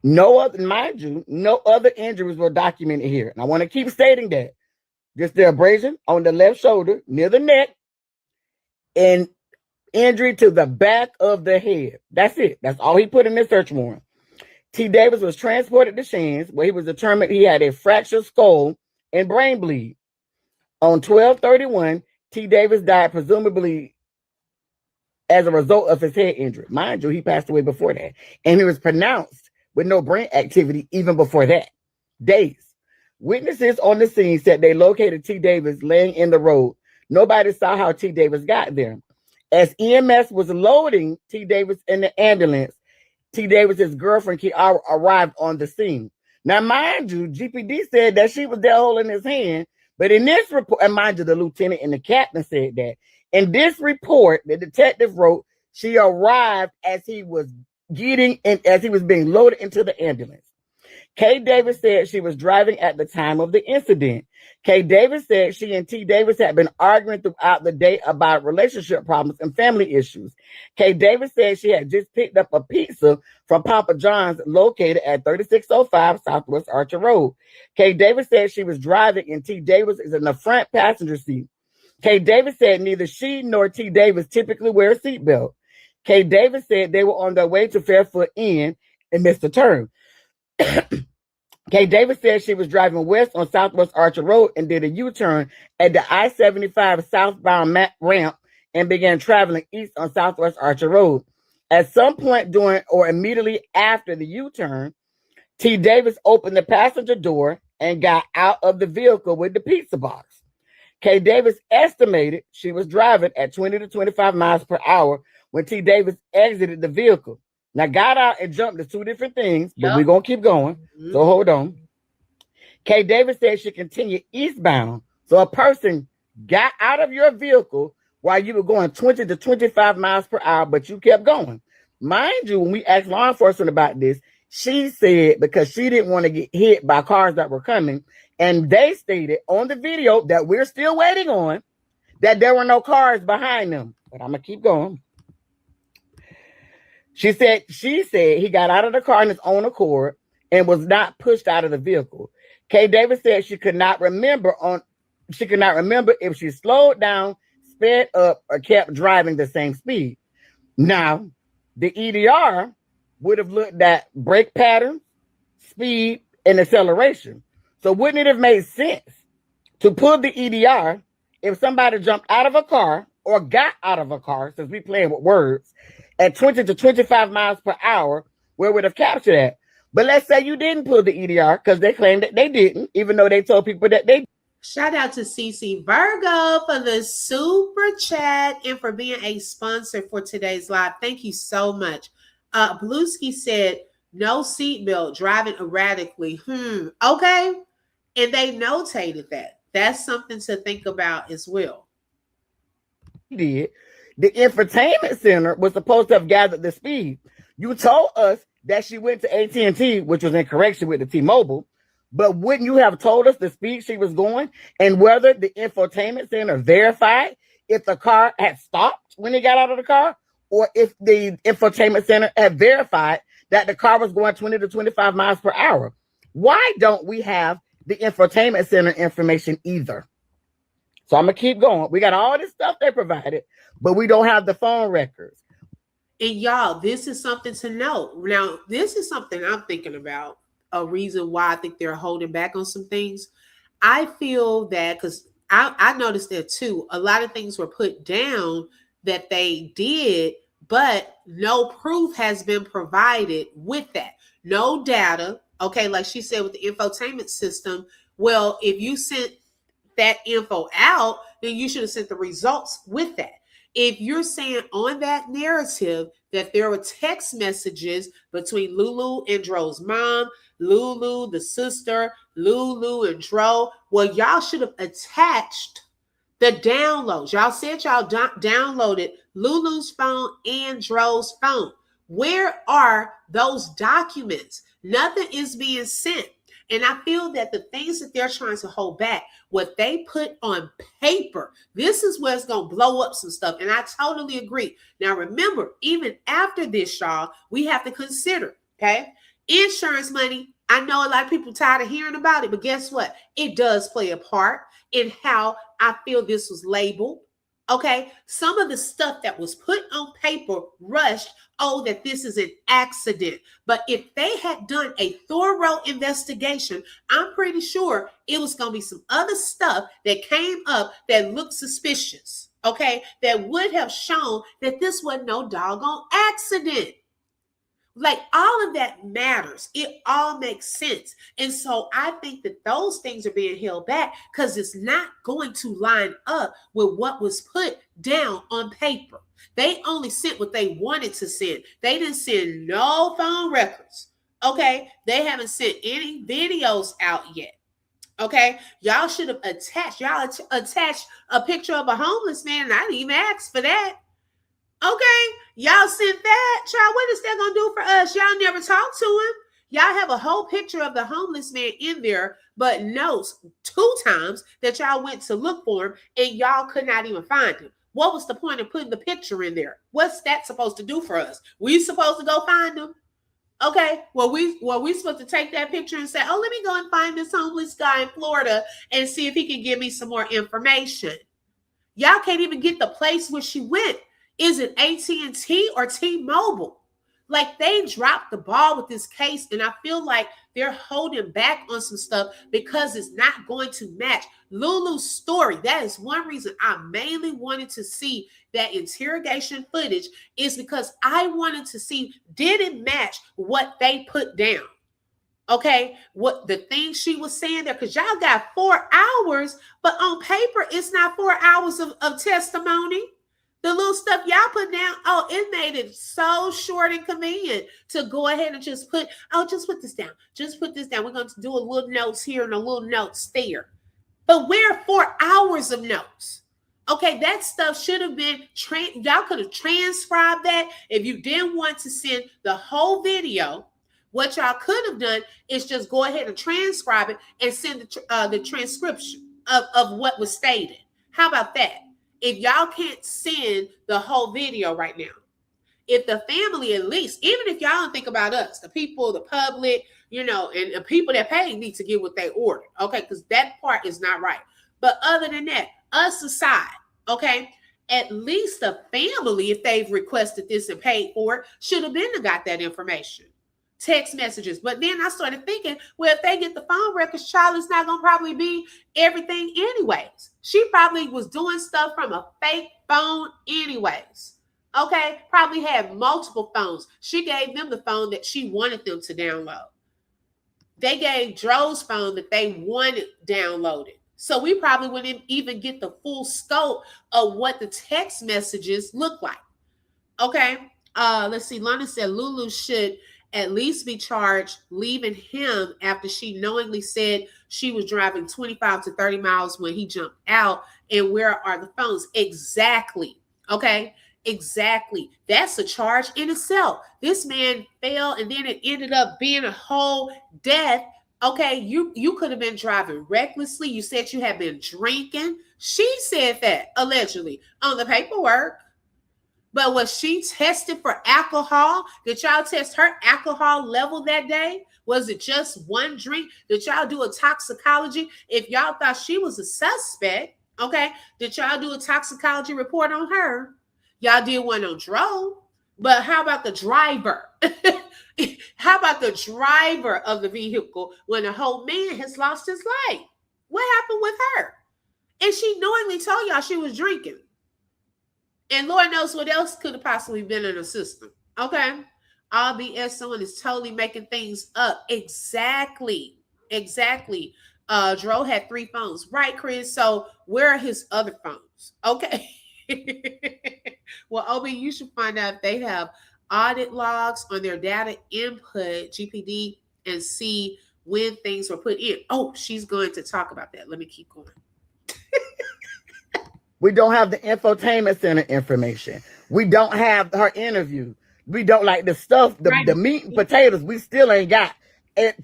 No other, mind you, no other injuries were documented here. And I want to keep stating that. Just the abrasion on the left shoulder near the neck and injury to the back of the head. That's it. That's all he put in this search warrant. T. Davis was transported to Shands, where he was determined he had a fractured skull and brain bleed. On 12/31, T. Davis died presumably as a result of his head injury. Mind you, he passed away before that. And he was pronounced with no brain activity even before that. Days. Witnesses on the scene said they located T. Davis laying in the road. Nobody saw how T. Davis got there. As EMS was loading T. Davis in the ambulance, T. Davis's girlfriend, Kiara, arrived on the scene. Now, mind you, GPD said that she was there holding his hand, but in this report, and mind you, the lieutenant and the captain said that. In this report, the detective wrote, she arrived as he was being loaded into the ambulance. Kay Davis said she was driving at the time of the incident. Kay Davis said she and T. Davis had been arguing throughout the day about relationship problems and family issues. Kay Davis said she had just picked up a pizza from Papa John's located at 3605 Southwest Archer Road. Kay Davis said she was driving and T. Davis is in the front passenger seat. Kay Davis said neither she nor T. Davis typically wear a seatbelt. Kay Davis said they were on their way to Fairfoot Inn and missed a turn. Kay Davis said she was driving west on Southwest Archer Road and did a U-turn at the I-75 southbound ramp and began traveling east on Southwest Archer Road. At some point during or immediately after the U-turn, T. Davis opened the passenger door and got out of the vehicle with the pizza box. Kay Davis estimated she was driving at 20 to 25 miles per hour when T. Davis exited the vehicle. Now, got out and jumped is two different things, but we're going to keep going. Mm-hmm. So hold on. Kay Davis said she continued eastbound. So a person got out of your vehicle while you were going 20 to 25 miles per hour, but you kept going. Mind you, when we asked law enforcement about this, she said because she didn't want to get hit by cars that were coming, and they stated on the video that we're still waiting on that there were no cars behind them. But I'm going to keep going. She said he got out of the car on his own accord and was not pushed out of the vehicle. Kay Davis said she could not remember if she slowed down, sped up, or kept driving the same speed. Now, the EDR would have looked at brake patterns, speed, and acceleration. So wouldn't it have made sense to pull the EDR if somebody jumped out of a car or got out of a car, since we playing with words, at 20 to 25 miles per hour, where would have captured that? But let's say you didn't pull the EDR because they claimed that they didn't, even though they told people that they did. Shout out to CC Virgo for the super chat and for being a sponsor for today's live. Thank you so much. Bluesky said, no seatbelt, driving erratically. Okay. And they notated that. That's something to think about as well. Did. The infotainment center was supposed to have gathered the speed. You told us that she went to AT&T, which was in correction with the T-Mobile, but wouldn't you have told us the speed she was going and whether the infotainment center verified if the car had stopped when he got out of the car, or if the infotainment center had verified that the car was going 20 to 25 miles per hour? Why don't we have the infotainment center information either? So I'm going to keep going. We got all this stuff they provided, but we don't have the phone records. And y'all, this is something to note. Now, this is something I'm thinking about, a reason why I think they're holding back on some things. I feel that, because I noticed that too, a lot of things were put down that they did, but no proof has been provided with that. No data. Okay, like she said with the infotainment system, well, if you sent that info out, then you should have sent the results with that. If you're saying on that narrative that there were text messages between Lulu and Dro's mom, Lulu, the sister, Lulu and Dro, well, y'all should have attached the downloads. Y'all said y'all downloaded Lulu's phone and Dro's phone. Where are those documents? Nothing is being sent. And I feel that the things that they're trying to hold back, what they put on paper, this is what's going to blow up some stuff. And I totally agree. Now, remember, even after this, y'all, we have to consider, okay, insurance money. I know a lot of people tired of hearing about it, but guess what? It does play a part in how I feel this was labeled. Okay, some of the stuff that was put on paper rushed, oh, that this is an accident. But if they had done a thorough investigation, I'm pretty sure it was going to be some other stuff that came up that looked suspicious, okay, that would have shown that this wasn't no doggone accident. Like, all of that matters. It all makes sense. And so I think that those things are being held back because it's not going to line up with what was put down on paper. They only sent what they wanted to send. They didn't send no phone records. Okay. They haven't sent any videos out yet. Okay. Y'all should have attached a picture of a homeless man. And I didn't even ask for that. Okay, y'all sent that. Child, what is that going to do for us? Y'all never talked to him. Y'all have a whole picture of the homeless man in there, but notes 2 times that y'all went to look for him and y'all could not even find him. What was the point of putting the picture in there? What's that supposed to do for us? We supposed to go find him? Okay, well, we supposed to take that picture and say, oh, let me go and find this homeless guy in Florida and see if he can give me some more information. Y'all can't even get the place where she went. Is it AT&T or T-Mobile? Like, they dropped the ball with this case, and I feel like they're holding back on some stuff because it's not going to match Lulu's story. That is one reason I mainly wanted to see that interrogation footage, is because I wanted to see, did it match what they put down? Okay, what the thing she was saying there, because y'all got 4 hours, but on paper, it's not 4 hours of testimony. The little stuff y'all put down, oh, it made it so short and convenient to go ahead and just put this down. Just put this down. We're going to do a little notes here and a little notes there. But where 4 hours of notes? Okay, that stuff should have been, y'all could have transcribed that. If you didn't want to send the whole video, what y'all could have done is just go ahead and transcribe it and send the transcription of what was stated. How about that? If y'all can't send the whole video right now, if the family, at least, even if y'all don't think about us, the people, the public, and the people that pay need to get what they ordered, okay? Because that part is not right. But other than that, us aside, okay, at least the family, if they've requested this and paid for it, should have been to got that information. Text messages. But then I started thinking, well, if they get the phone records, Charlotte's not going to probably be everything anyways. She probably was doing stuff from a fake phone anyways. Okay? Probably had multiple phones. She gave them the phone that she wanted them to download. They gave Dro's phone that they wanted downloaded. So we probably wouldn't even get the full scope of what the text messages look like. Okay? Let's see. Lana said Lulu should at least be charged leaving him after she knowingly said she was driving 25 to 30 miles when he jumped out. And where are the phones? Exactly. Okay. Exactly. That's a charge in itself. This man fell and then it ended up being a whole death. Okay. You could have been driving recklessly. You said you had been drinking. She said that allegedly on the paperwork. But was she tested for alcohol? Did y'all test her alcohol level that day? Was it just one drink? Did y'all do a toxicology? If y'all thought she was a suspect, okay, did y'all do a toxicology report on her? Y'all did one on Dro. But how about the driver? How about the driver of the vehicle when a whole man has lost his life? What happened with her? And she knowingly told y'all she was drinking. And Lord knows what else could have possibly been in the system. Okay. All BS, someone is totally making things up. Exactly. Dro had 3 phones. Right, Chris? So where are his other phones? Okay. Well, Obi, you should find out if they have audit logs on their data input, GPD, and see when things were put in. Oh, she's going to talk about that. Let me keep going. We don't have the infotainment center information. We don't have her interview. We don't like the stuff, the meat and potatoes we still ain't got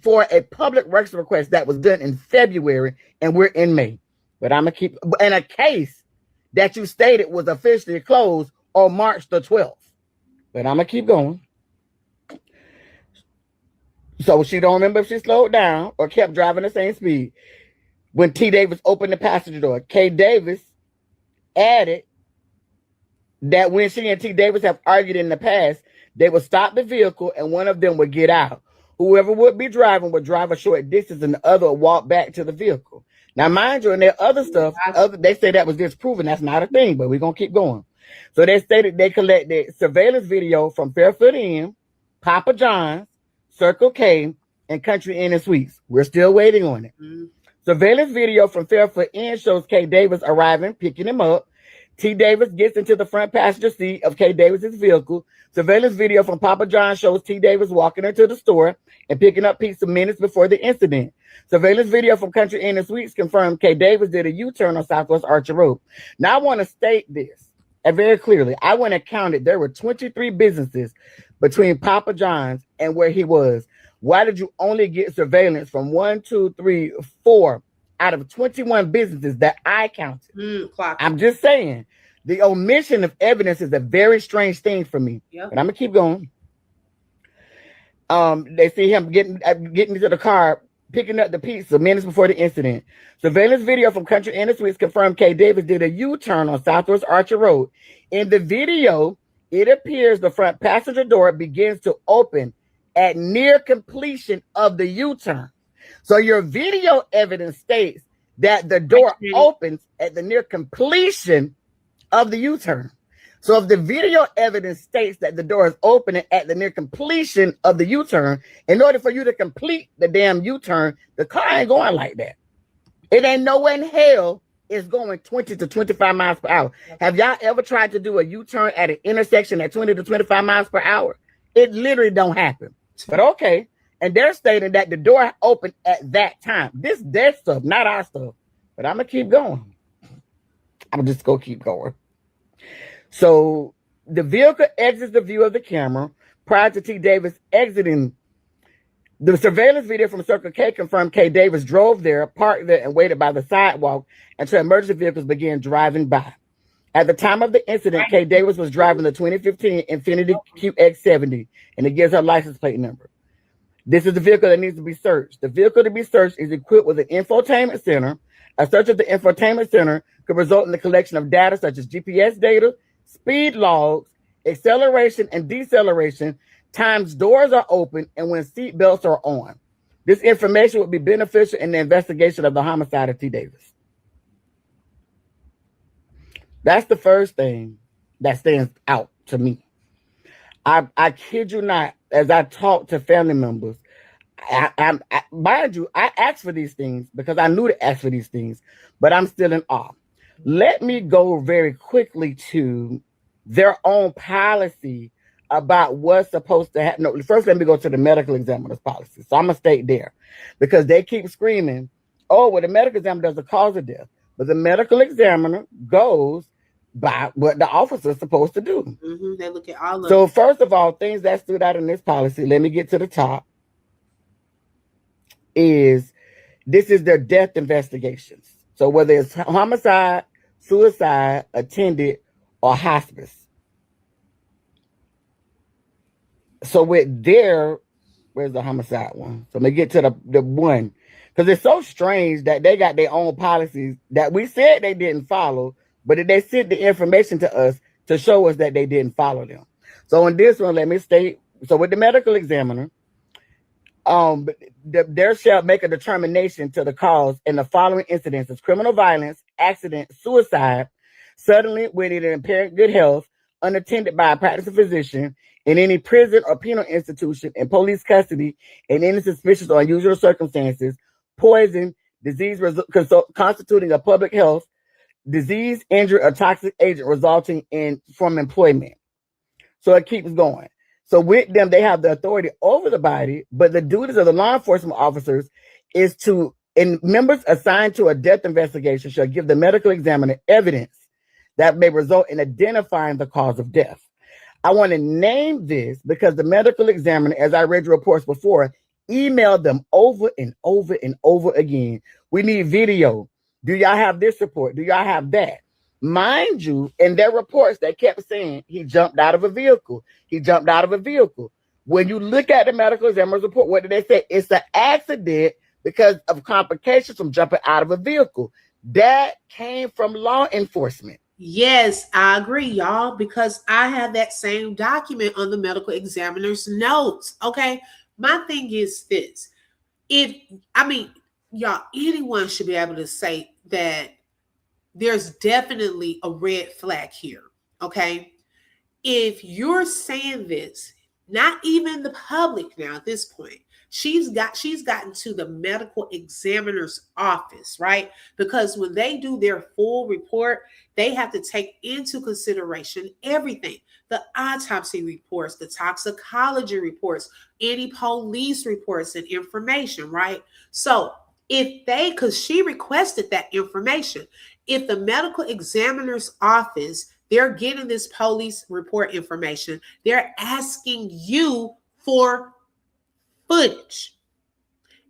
for a public records request that was done in February and we're in May. But I'm going to keep, in a case that you stated was officially closed on March the 12th. But I'm going to keep going. So she don't remember if she slowed down or kept driving the same speed. When T. Davis opened the passenger door, K. Davis added that when she and T. Davis have argued in the past, they would stop the vehicle and one of them would get out. Whoever would be driving would drive a short distance and the other would walk back to the vehicle. Now, mind you, in their other stuff, they say that was disproven. That's not a thing, but we're going to keep going. So they stated they collected surveillance video from Fairfoot Inn, Papa John's, Circle K, and Country Inn and Suites. We're still waiting on it. Surveillance video from Fairfoot Inn shows K. Davis arriving, picking him up. T. Davis gets into the front passenger seat of K. Davis's vehicle. Surveillance video from Papa John shows T. Davis walking into the store and picking up pizza minutes before the incident. Surveillance video from Country Inn and Suites confirmed K. Davis did a U-turn on Southwest Archer Road. Now, I want to state this very clearly. I went and counted. There were 23 businesses between Papa John's and where he was. Why did you only get surveillance from 1, 2, 3, 4 out of 21 businesses that I counted? I'm just saying, the omission of evidence is a very strange thing for me. Yep. But I'm gonna keep going. They see him getting into the car picking up the pizza minutes before the incident. Surveillance video from Country Inn and Suites confirmed Kay Davis did a U-turn on Southwest Archer Road. In the video, it appears the front passenger door begins to open at near completion of the U-turn. So your video evidence states that the door opens at the near completion of the U-turn. So if the video evidence states that the door is opening at the near completion of the U-turn, in order for you to complete the damn U-turn, the car ain't going like that. It ain't nowhere in hell it's going 20 to 25 miles per hour. Have y'all ever tried to do a U-turn at an intersection at 20 to 25 miles per hour? It literally don't happen. But okay. And they're stating that the door opened at that time. This their stuff, not our stuff. But I'm going to keep going. I'm just going to keep going. So the vehicle exits the view of the camera prior to T. Davis exiting. The surveillance video from Circle K confirmed Kay Davis drove there, parked there, and waited by the sidewalk until emergency vehicles began driving by. At the time of the incident, Kay Davis was driving the 2015 Infiniti QX70, and it gives her license plate number. This is the vehicle that needs to be searched. The vehicle to be searched is equipped with an infotainment center. A search of the infotainment center could result in the collection of data such as GPS data, speed logs, acceleration and deceleration, times doors are open, and when seat belts are on. This information would be beneficial in the investigation of the homicide of T. Davis. That's the first thing that stands out to me. I kid you not, as I talk to family members, mind you, I asked for these things because I knew to ask for these things, but I'm still in awe. Let me go very quickly to their own policy about what's supposed to happen. No, first, let me go to the medical examiner's policy. So I'm going to state there because they keep screaming, oh, well, the medical examiner does the cause of death. But the medical examiner goes by what the officer is supposed to do. Mm-hmm. They look at all of So first of all, things that stood out in this policy, let me get to the top, is this is their death investigations. So whether it's homicide, suicide, attended, or hospice. So with their, where's the homicide one? So let me get to the one. Because it's so strange that they got their own policies that we said they didn't follow, but they sent the information to us to show us that they didn't follow them. So in this one, let me state, so with the medical examiner, there shall make a determination to the cause in the following incidences: criminal violence, accident, suicide, suddenly when it impaired good health, unattended by a practicing physician, in any prison or penal institution, in police custody, in any suspicious or unusual circumstances, poison, disease constituting a public health, disease, injury, or toxic agent resulting from employment. So it keeps going. So with them, they have the authority over the body, but the duties of the law enforcement officers is to, and members assigned to a death investigation shall give the medical examiner evidence that may result in identifying the cause of death. I want to name this because the medical examiner, as I read your reports before, emailed them over and over and over again. We need video. Do y'all have this report? Do y'all have that? Mind you, in their reports, they kept saying he jumped out of a vehicle. He jumped out of a vehicle. When you look at the medical examiner's report, what did they say? It's an accident because of complications from jumping out of a vehicle. That came from law enforcement. Yes, I agree, y'all, because I have that same document on the medical examiner's notes. Okay. My thing is this. Y'all, anyone should be able to say that there's definitely a red flag here. Okay. If you're saying this, not even the public now at this point, she's gotten to the medical examiner's office, right? Because when they do their full report, they have to take into consideration everything: the autopsy reports, the toxicology reports, any police reports and information, right? So because she requested that information, if the medical examiner's office, they're getting this police report information, they're asking you for footage,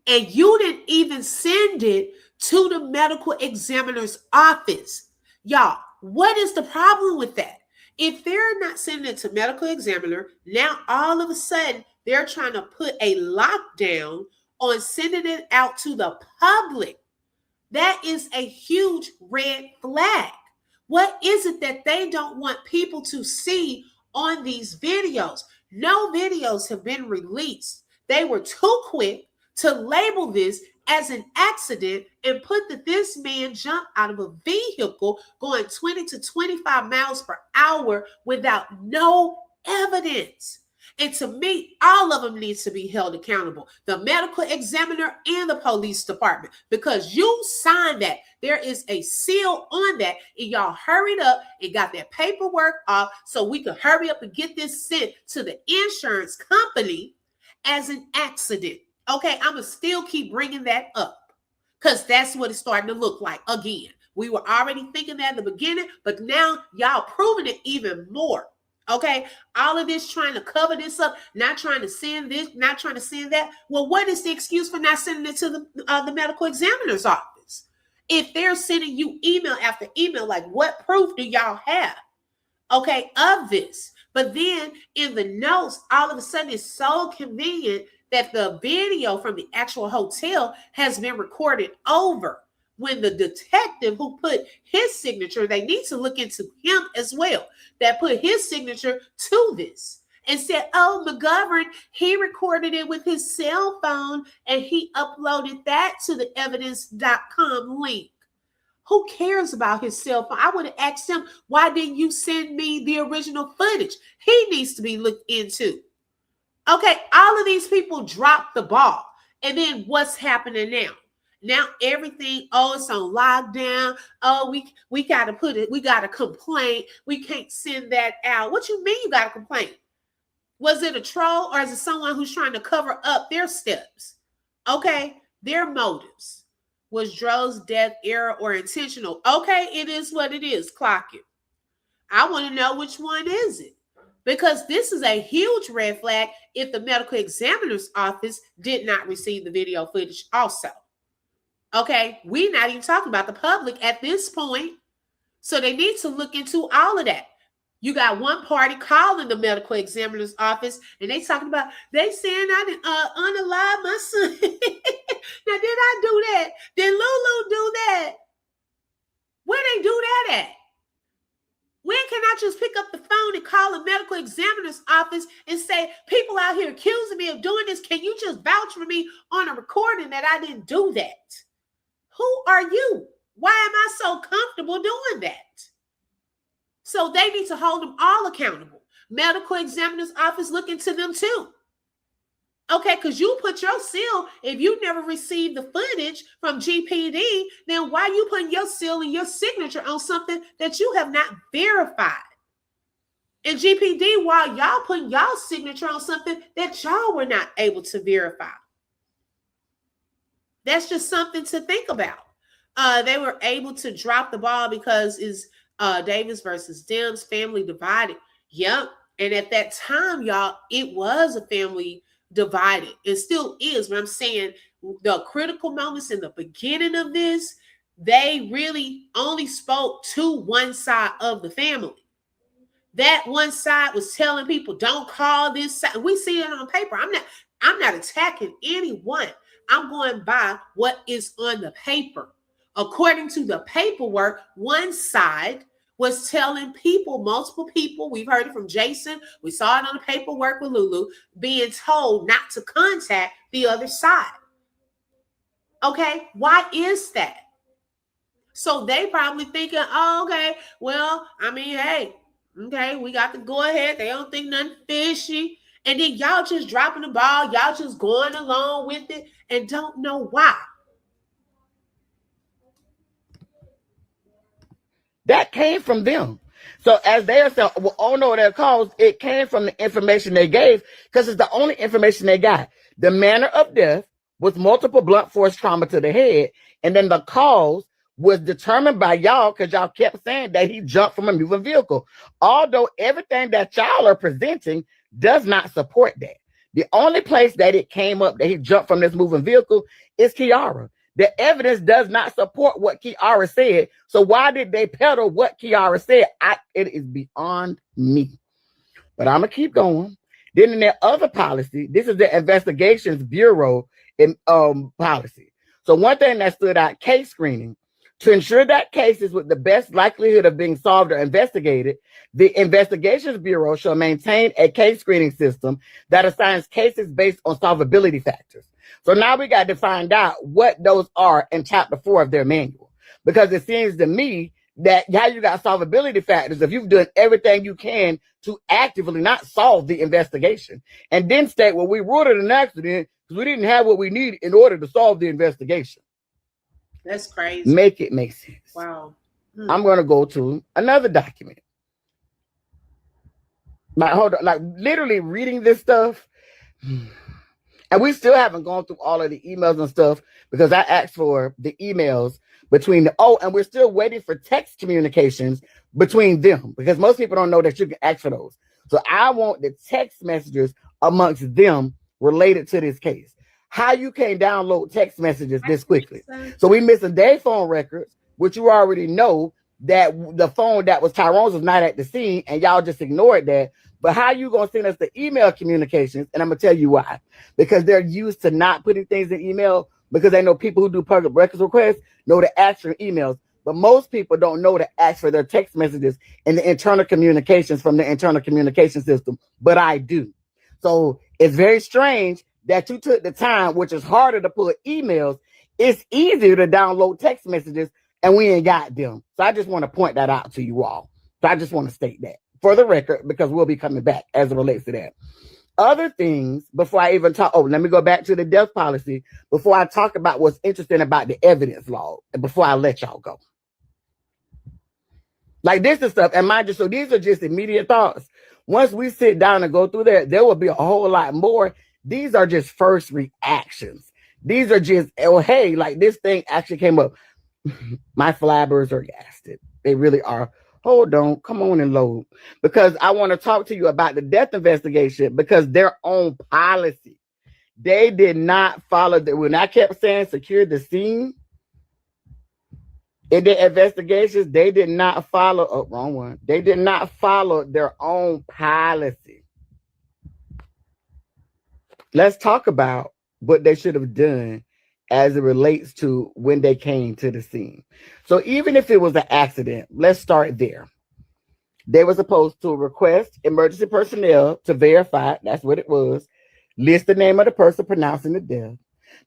and you didn't even send it to the medical examiner's office. Y'all, what is the problem with that? If they're not sending it to medical examiner, now all of a sudden they're trying to put a lockdown on sending it out to the public. That is a huge red flag. What is it that they don't want people to see on these videos? No videos have been released. They were too quick to label this as an accident and put that this man jumped out of a vehicle going 20 to 25 miles per hour without no evidence. And to me, all of them needs to be held accountable. The medical examiner and the police department, because you signed that. There is a seal on that, and y'all hurried up and got that paperwork off so we could hurry up and get this sent to the insurance company as an accident. Okay, I'm going to still keep bringing that up because that's what it's starting to look like again. We were already thinking that at the beginning, but now y'all proving it even more. Okay, all of this trying to cover this up, not trying to send this, not trying to send that. Well, what is the excuse for not sending it to the medical examiner's office? If they're sending you email after email, like what proof do y'all have, okay, of this? But then in the notes, all of a sudden it's so convenient that the video from the actual hotel has been recorded over. When the detective who put his signature, they need to look into him as well, that put his signature to this and said, oh, McGovern, he recorded it with his cell phone and he uploaded that to the evidence.com link. Who cares about his cell phone? I would have asked him, why didn't you send me the original footage? He needs to be looked into. Okay, all of these people dropped the ball. And then what's happening now? Now everything, oh, it's on lockdown. Oh, we got to put it, we got to complain. We can't send that out. What you mean you got to complain? Was it a troll or is it someone who's trying to cover up their steps? Okay, their motives. Was Dro's death error or intentional? Okay, it is what it is. Clock it. I want to know which one is it. Because this is a huge red flag if the medical examiner's office did not receive the video footage also. Okay, we're not even talking about the public at this point. So they need to look into all of that. You got one party calling the medical examiner's office and they talking about, they saying I didn't unalive my son. Now, did I do that? Did Lulu do that? Where they do that at? When can I just pick up the phone and call a medical examiner's office and say, people out here accusing me of doing this, can you just vouch for me on a recording that I didn't do that? Who are you? Why am I so comfortable doing that? So they need to hold them all accountable. Medical examiner's office, look into them too. Okay, because you put your seal, if you never received the footage from GPD, then why are you putting your seal and your signature on something that you have not verified? And GPD, while y'all putting y'all signature on something that y'all were not able to verify. That's just something to think about. They were able to drop the ball because it's Davis versus Dems, family divided. Yep. And at that time, y'all, it was a family divided. It still is. But I'm saying the critical moments in the beginning of this, they really only spoke to one side of the family. That one side was telling people, don't call this side. We see it on paper. I'm not attacking anyone. I'm going by what is on the paper. According to the paperwork, one side was telling people, multiple people, we've heard it from Jason, we saw it on the paperwork with Lulu, being told not to contact the other side. Okay, why is that? So they probably thinking, oh, okay, well, I mean, hey, okay, we got to go ahead. They don't think nothing fishy. And then y'all just dropping the ball, y'all just going along with it and don't know why. That came from them. So as they are saying, well, oh no, their calls, it came from the information they gave because it's the only information they got. The manner of death was multiple blunt force trauma to the head. And then the cause was determined by y'all because y'all kept saying that he jumped from a moving vehicle. Although everything that y'all are presenting does not support that. The only place that it came up that he jumped from this moving vehicle is Kiara. The evidence does not support what Kiara said. So why did they peddle what Kiara said? It is beyond me. But I'm going to keep going. Then in their other policy, this is the Investigations Bureau policy. So one thing that stood out, case screening. To ensure that cases with the best likelihood of being solved or investigated, the Investigations Bureau shall maintain a case screening system that assigns cases based on solvability factors. So now we got to find out what those are in chapter 4 of their manual. Because it seems to me that how you got solvability factors if you've done everything you can to actively not solve the investigation. And then state, well, we ruled it an accident because we didn't have what we needed in order to solve the investigation. That's crazy. Make it make sense. Wow. I'm going to go to another document. Like, hold on, like literally reading this stuff. And we still haven't gone through all of the emails and stuff because I asked for the emails between and we're still waiting for text communications between them because most people don't know that you can ask for those. So I want the text messages amongst them related to this case. How you can download text messages this quickly. So we missing their phone records, which you already know that the phone that was Tyrone's was not at the scene and y'all just ignored that. But how you going to send us the email communications? And I'm going to tell you why. Because they're used to not putting things in email because they know people who do public records requests know to ask for emails. But most people don't know to ask for their text messages and the internal communications from the internal communication system. But I do. So it's very strange that you took the time, which is harder to put emails. It's easier to download text messages and we ain't got them. So I just want to point that out to you all. So I just want to state that for the record, because we'll be coming back as it relates to that. Other things before I even talk. Oh, let me go back to the death policy before I talk about what's interesting about the evidence law and before I let y'all go. Like this is stuff. And mind you, so these are just immediate thoughts. Once we sit down and go through that, there will be a whole lot more. These are just first reactions. These are just, oh, hey, like this thing actually came up. My flabbers are gasted. They really are. Hold on, come on and load. Because I want to talk to you about the death investigation because their own policy. They did not follow that. When I kept saying secure the scene, in the investigations, they did not follow, oh, wrong one. They did not follow their own policy. Let's talk about what they should have done as it relates to when they came to the scene. So even if it was an accident, let's start there. They were supposed to request emergency personnel to verify, that's what it was, list the name of the person pronouncing the death.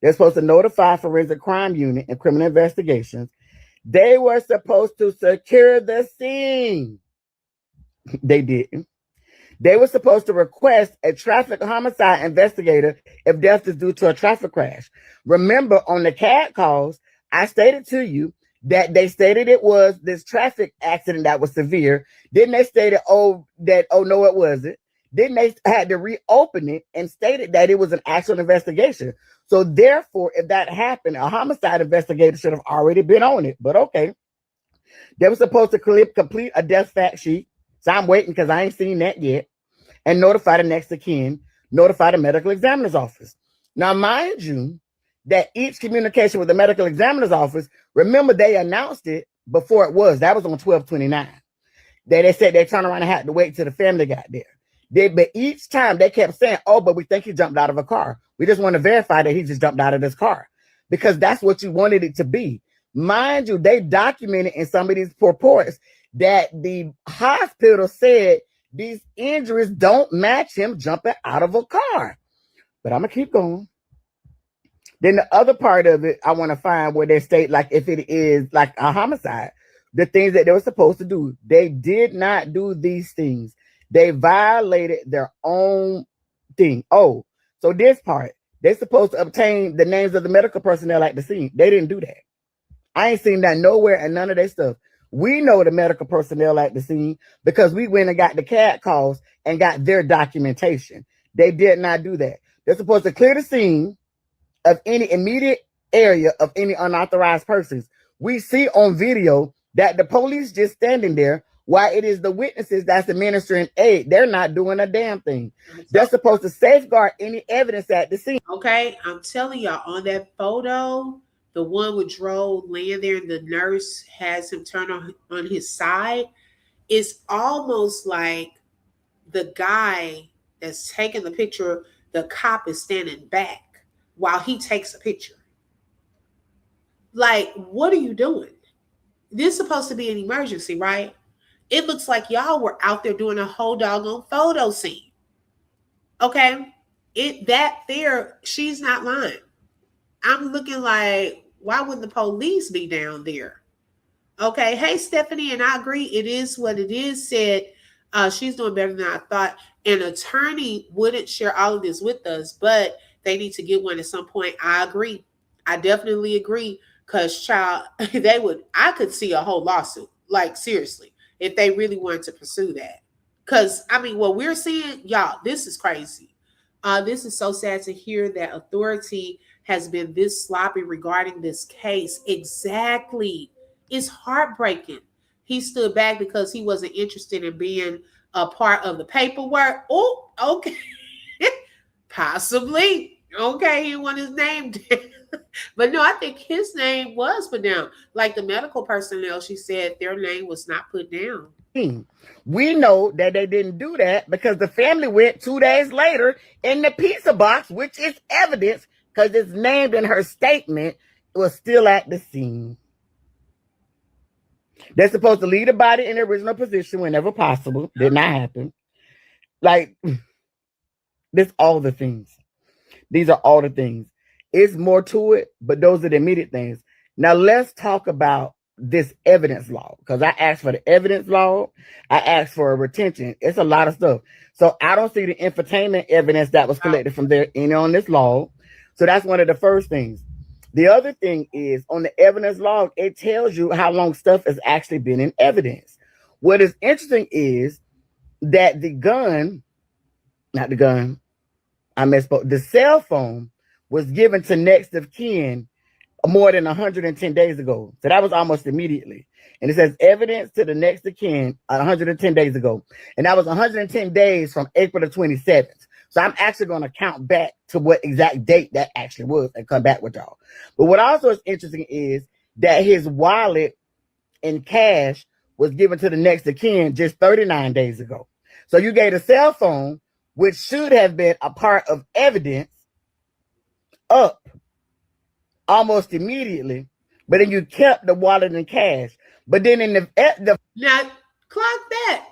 They're supposed to notify forensic crime unit and criminal investigations. They were supposed to secure the scene. They didn't. They were supposed to request a traffic homicide investigator if death is due to a traffic crash. Remember, on the CAD calls, I stated to you that they stated it was this traffic accident that was severe. Then they stated, no, it wasn't. Then they had to reopen it and stated that it was an actual investigation. So therefore, if that happened, a homicide investigator should have already been on it. But okay. They were supposed to complete a death fact sheet. So I'm waiting because I ain't seen that yet. And notify the next of kin, notify the medical examiner's office. Now, mind you, that each communication with the medical examiner's office, remember they announced it before it was. That was on 12/29. They said they turned around and had to wait till the family got there. But each time they kept saying, oh, but we think he jumped out of a car. We just want to verify that he just jumped out of this car. Because that's what you wanted it to be. Mind you, they documented in some of these reports that the hospital said these injuries don't match him jumping out of a car. But I'm going to keep going. Then the other part of it, I want to find where they state, like, if it is like a homicide, the things that they were supposed to do. They did not do these things. They violated their own thing. Oh, so this part, they're supposed to obtain the names of the medical personnel at the scene. They didn't do that. I ain't seen that nowhere and none of that stuff. We know the medical personnel at the scene because we went and got the CAD calls and got their documentation. They did not do that. They're supposed to clear the scene of any immediate area of any unauthorized persons. We see on video that the police just standing there while it is the witnesses that's administering aid. They're not doing a damn thing. They're supposed to safeguard any evidence at the scene. Okay, I'm telling y'all, on that photo, the one with Dro laying there and the nurse has him turn on his side, it's almost like the guy that's taking the picture, the cop is standing back. while he takes a picture. Like, what are you doing? This is supposed to be an emergency, right? It looks like y'all were out there doing a whole doggone photo scene. Okay? She's not lying. I'm looking like, why wouldn't the police be down there? Okay. Hey, Stephanie, and I agree. It is what it is. Said she's doing better than I thought. An attorney wouldn't share all of this with us, but they need to get one at some point. I agree. I definitely agree. Because, child, I could see a whole lawsuit. Like, seriously, if they really wanted to pursue that. Because, I mean, what we're seeing, y'all, this is crazy. This is so sad to hear that authority has been this sloppy regarding this case. Exactly. It's heartbreaking. He stood back because he wasn't interested in being a part of the paperwork. Oh, okay. Possibly. Okay, he want his name down. But no, I think his name was put down. Like the medical personnel, she said their name was not put down. We know that they didn't do that because the family went 2 days later in the pizza box, which is evidence because it's named in her statement, was still at the scene. They're supposed to leave the body in the original position whenever possible. Did not happen. Like, this all the things. These are all the things. It's more to it, but those are the immediate things. Now, let's talk about this evidence law, because I asked for the evidence law. I asked for a retention. It's a lot of stuff. So I don't see the infotainment evidence that was collected from there any on this law. So that's one of the first things. The other thing is on the evidence log, it tells you how long stuff has actually been in evidence. What is interesting is that the cell phone was given to next of kin more than 110 days ago. So that was almost immediately. And it says evidence to the next of kin 110 days ago. And that was 110 days from April the 27th. So I'm actually going to count back to what exact date that actually was and come back with y'all. But what also is interesting is that his wallet and cash was given to the next of kin just 39 days ago. So you gave a cell phone, which should have been a part of evidence, up almost immediately, but then you kept the wallet and cash. But then in the now clock that.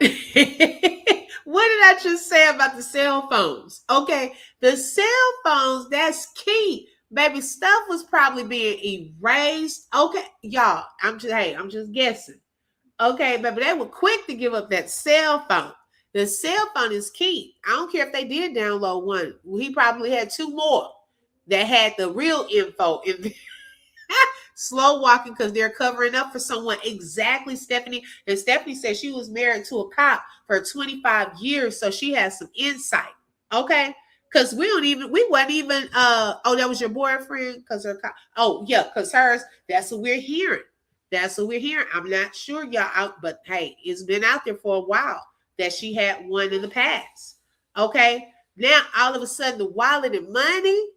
What did I just say about the cell phones? Okay, the cell phones, that's key. Baby, stuff was probably being erased. Okay, y'all, I'm just guessing. Okay, baby, they were quick to give up that cell phone. The cell phone is key. I don't care if they did download one. He probably had two more that had the real info in slow walking because they're covering up for someone. Exactly, Stephanie. And Stephanie said she was married to a cop for 25 years, so she has some insight. Okay, because we wasn't even oh, that was your boyfriend because her cop. Oh yeah, because hers. That's what we're hearing. I'm not sure y'all out, but hey, it's been out there for a while that she had one in the past. Okay, now all of a sudden the wallet and money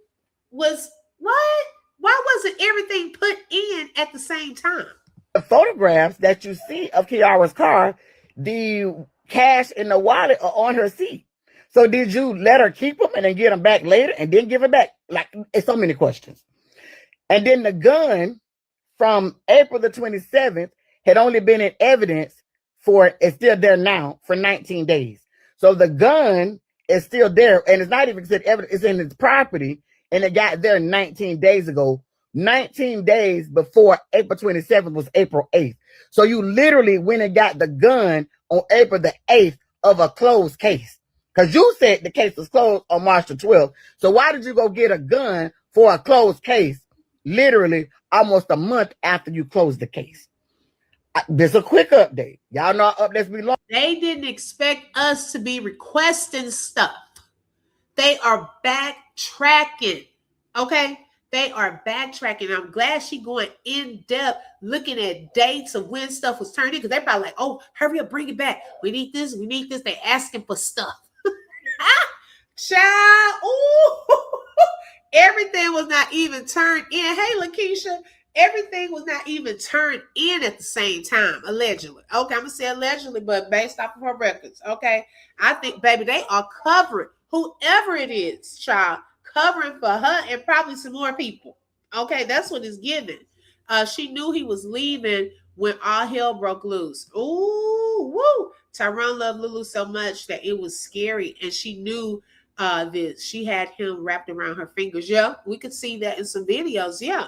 was what? Why wasn't everything put in at the same time? The photographs that you see of Kiara's car, the cash in the wallet are on her seat. So did you let her keep them and then get them back later and then give it back? Like, it's so many questions. And then the gun from April the 27th had only been in evidence it's still there now for 19 days. So the gun is still there and it's not even considered evidence. It's in its property. And it got there 19 days ago, 19 days before April 27th was April 8th. So you literally went and got the gun on April the 8th of a closed case. Because you said the case was closed on March the 12th. So why did you go get a gun for a closed case literally almost a month after you closed the case? This is a quick update. Y'all know our updates be long. They didn't expect us to be requesting stuff. They are backtracking. Okay? They are backtracking. I'm glad she going in depth looking at dates of when stuff was turned in because they're probably like, oh, hurry up, bring it back. We need this. They asking for stuff. Child. Ooh. Everything was not even turned in. Hey, Lakeisha. Everything was not even turned in at the same time, allegedly. Okay, I'm going to say allegedly, but based off of her records. Okay? I think, baby, they are covering. Whoever it is, child, covering for her and probably some more people. Okay, that's what it's giving. She knew he was leaving when all hell broke loose. Ooh, woo! Tyrone loved Lulu so much that it was scary, and she knew this. She had him wrapped around her fingers. Yeah, we could see that in some videos. Yeah,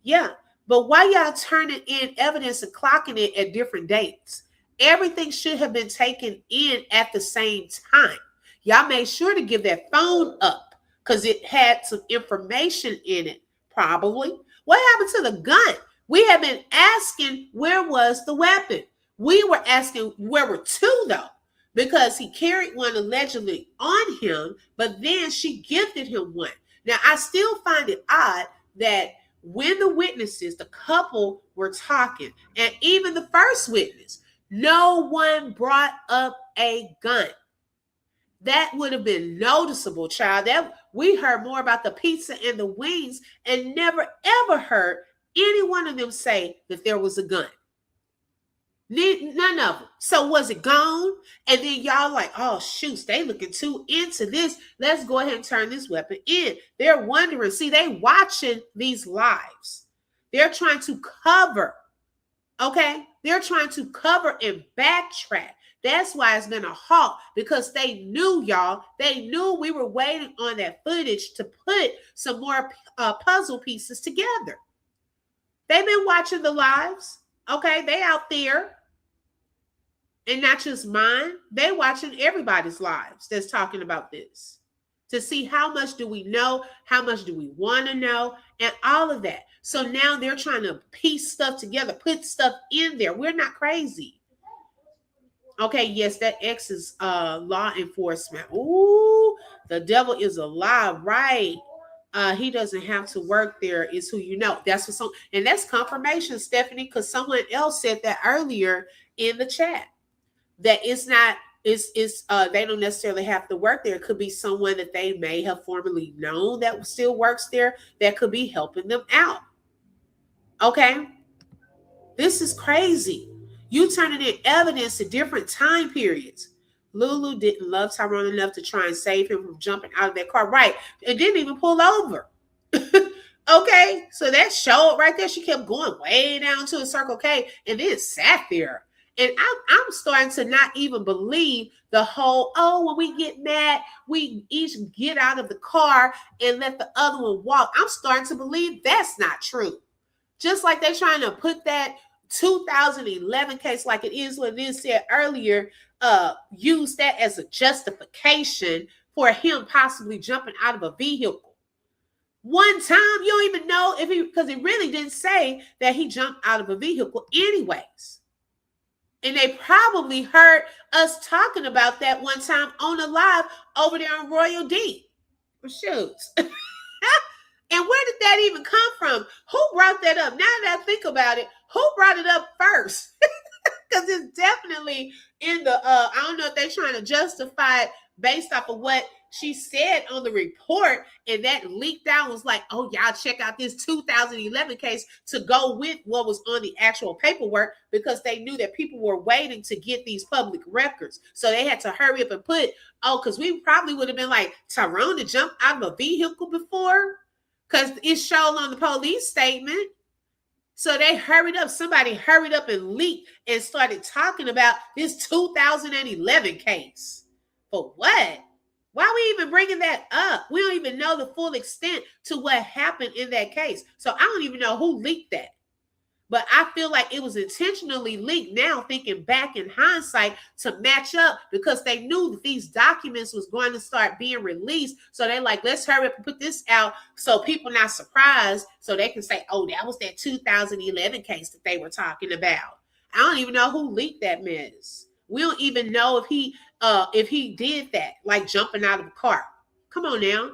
yeah. But why y'all turning in evidence and clocking it at different dates? Everything should have been taken in at the same time. Y'all made sure to give that phone up because it had some information in it, probably. What happened to the gun? We have been asking where was the weapon. We were asking where were two though, because he carried one allegedly on him, but then she gifted him one. Now I still find it odd that when the witnesses, the couple were talking, and even the first witness, no one brought up a gun. That would have been noticeable, child. That we heard more about the pizza and the wings and never ever heard any one of them say that there was a gun. None of them. So was it gone? And then y'all like, oh shoot, they looking too into this. Let's go ahead and turn this weapon in. They're wondering. See, they watching these lives. They're trying to cover. Okay, they're trying to cover and backtrack. That's why it's been a halt, because they knew, y'all. They knew we were waiting on that footage to put some more puzzle pieces together. They've been watching the lives. Okay, they out there. And not just mine. They watching everybody's lives that's talking about this. To see how much do we know, how much do we want to know, and all of that. So now they're trying to piece stuff together, put stuff in there. We're not crazy. Okay, yes, that X is law enforcement. Ooh, the devil is a lie, right? He doesn't have to work there, is who you know. That's what and that's confirmation, Stephanie, because someone else said that earlier in the chat. That it's not, they don't necessarily have to work there. It could be someone that they may have formerly known that still works there that could be helping them out. Okay? This is crazy. You turning in evidence to different time periods. Lulu didn't love Tyrone enough to try and save him from jumping out of that car. Right. It didn't even pull over. Okay. So that showed right there. She kept going way down to a Circle K and then sat there. And I'm starting to not even believe the whole, oh, when we get mad, we each get out of the car and let the other one walk. I'm starting to believe that's not true. Just like they're trying to put that 2011 case, like it is what it is said earlier, use that as a justification for him possibly jumping out of a vehicle. One time, you don't even know if because it really didn't say that he jumped out of a vehicle anyways. And they probably heard us talking about that one time on the live over there on Royal D. Shoot. And where did that even come from? Who brought that up? Now that I think about it, who brought it up first? Because it's definitely in the, I don't know if they're trying to justify it based off of what she said on the report, and that leaked out was like, oh, y'all check out this 2011 case to go with what was on the actual paperwork, because they knew that people were waiting to get these public records. So they had to hurry up and put, because we probably would have been like, Tyrone to jump out of a vehicle before, because it showed on the police statement. So they hurried up. Somebody hurried up and leaked and started talking about this 2011 case. For what? Why are we even bringing that up? We don't even know the full extent to what happened in that case. So I don't even know who leaked that. But I feel like it was intentionally leaked now, thinking back in hindsight to match up, because they knew that these documents was going to start being released. So they like, let's hurry up and put this out so people not surprised, so they can say, oh, that was that 2011 case that they were talking about. I don't even know who leaked that mess. We don't even know if he did that, like jumping out of a car. Come on now.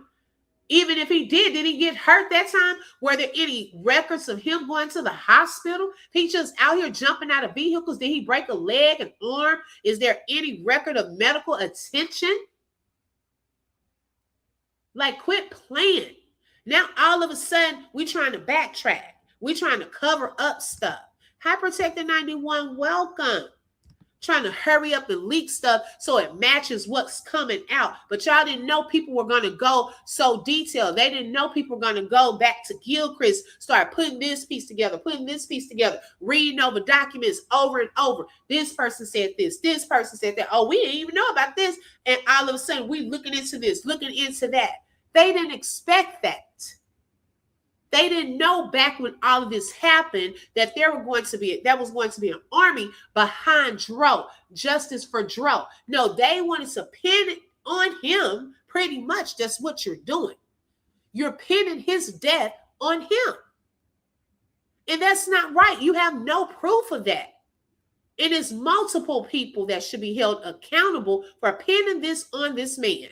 Even if he did he get hurt that time? Were there any records of him going to the hospital? He just out here jumping out of vehicles. Did he break a leg, an arm? Is there any record of medical attention? Like, quit playing. Now, all of a sudden, we're trying to backtrack. We're trying to cover up stuff. High Protector 91, welcome. trying to hurry up and leak stuff so it matches what's coming out. But y'all didn't know people were going to go so detailed. They didn't know people were going to go back to Gilchrist, start putting this piece together, reading over documents over and over. This person said this person said that. Oh, we didn't even know about this. And all of a sudden, we looking into this, looking into that. They didn't expect that. They didn't know back when all of this happened that there was going to be an army behind Dro, justice for Dro. No, they wanted to pin it on him. Pretty much that's what you're doing. You're pinning his death on him. And that's not right. You have no proof of that. It is multiple people that should be held accountable for pinning this on this man.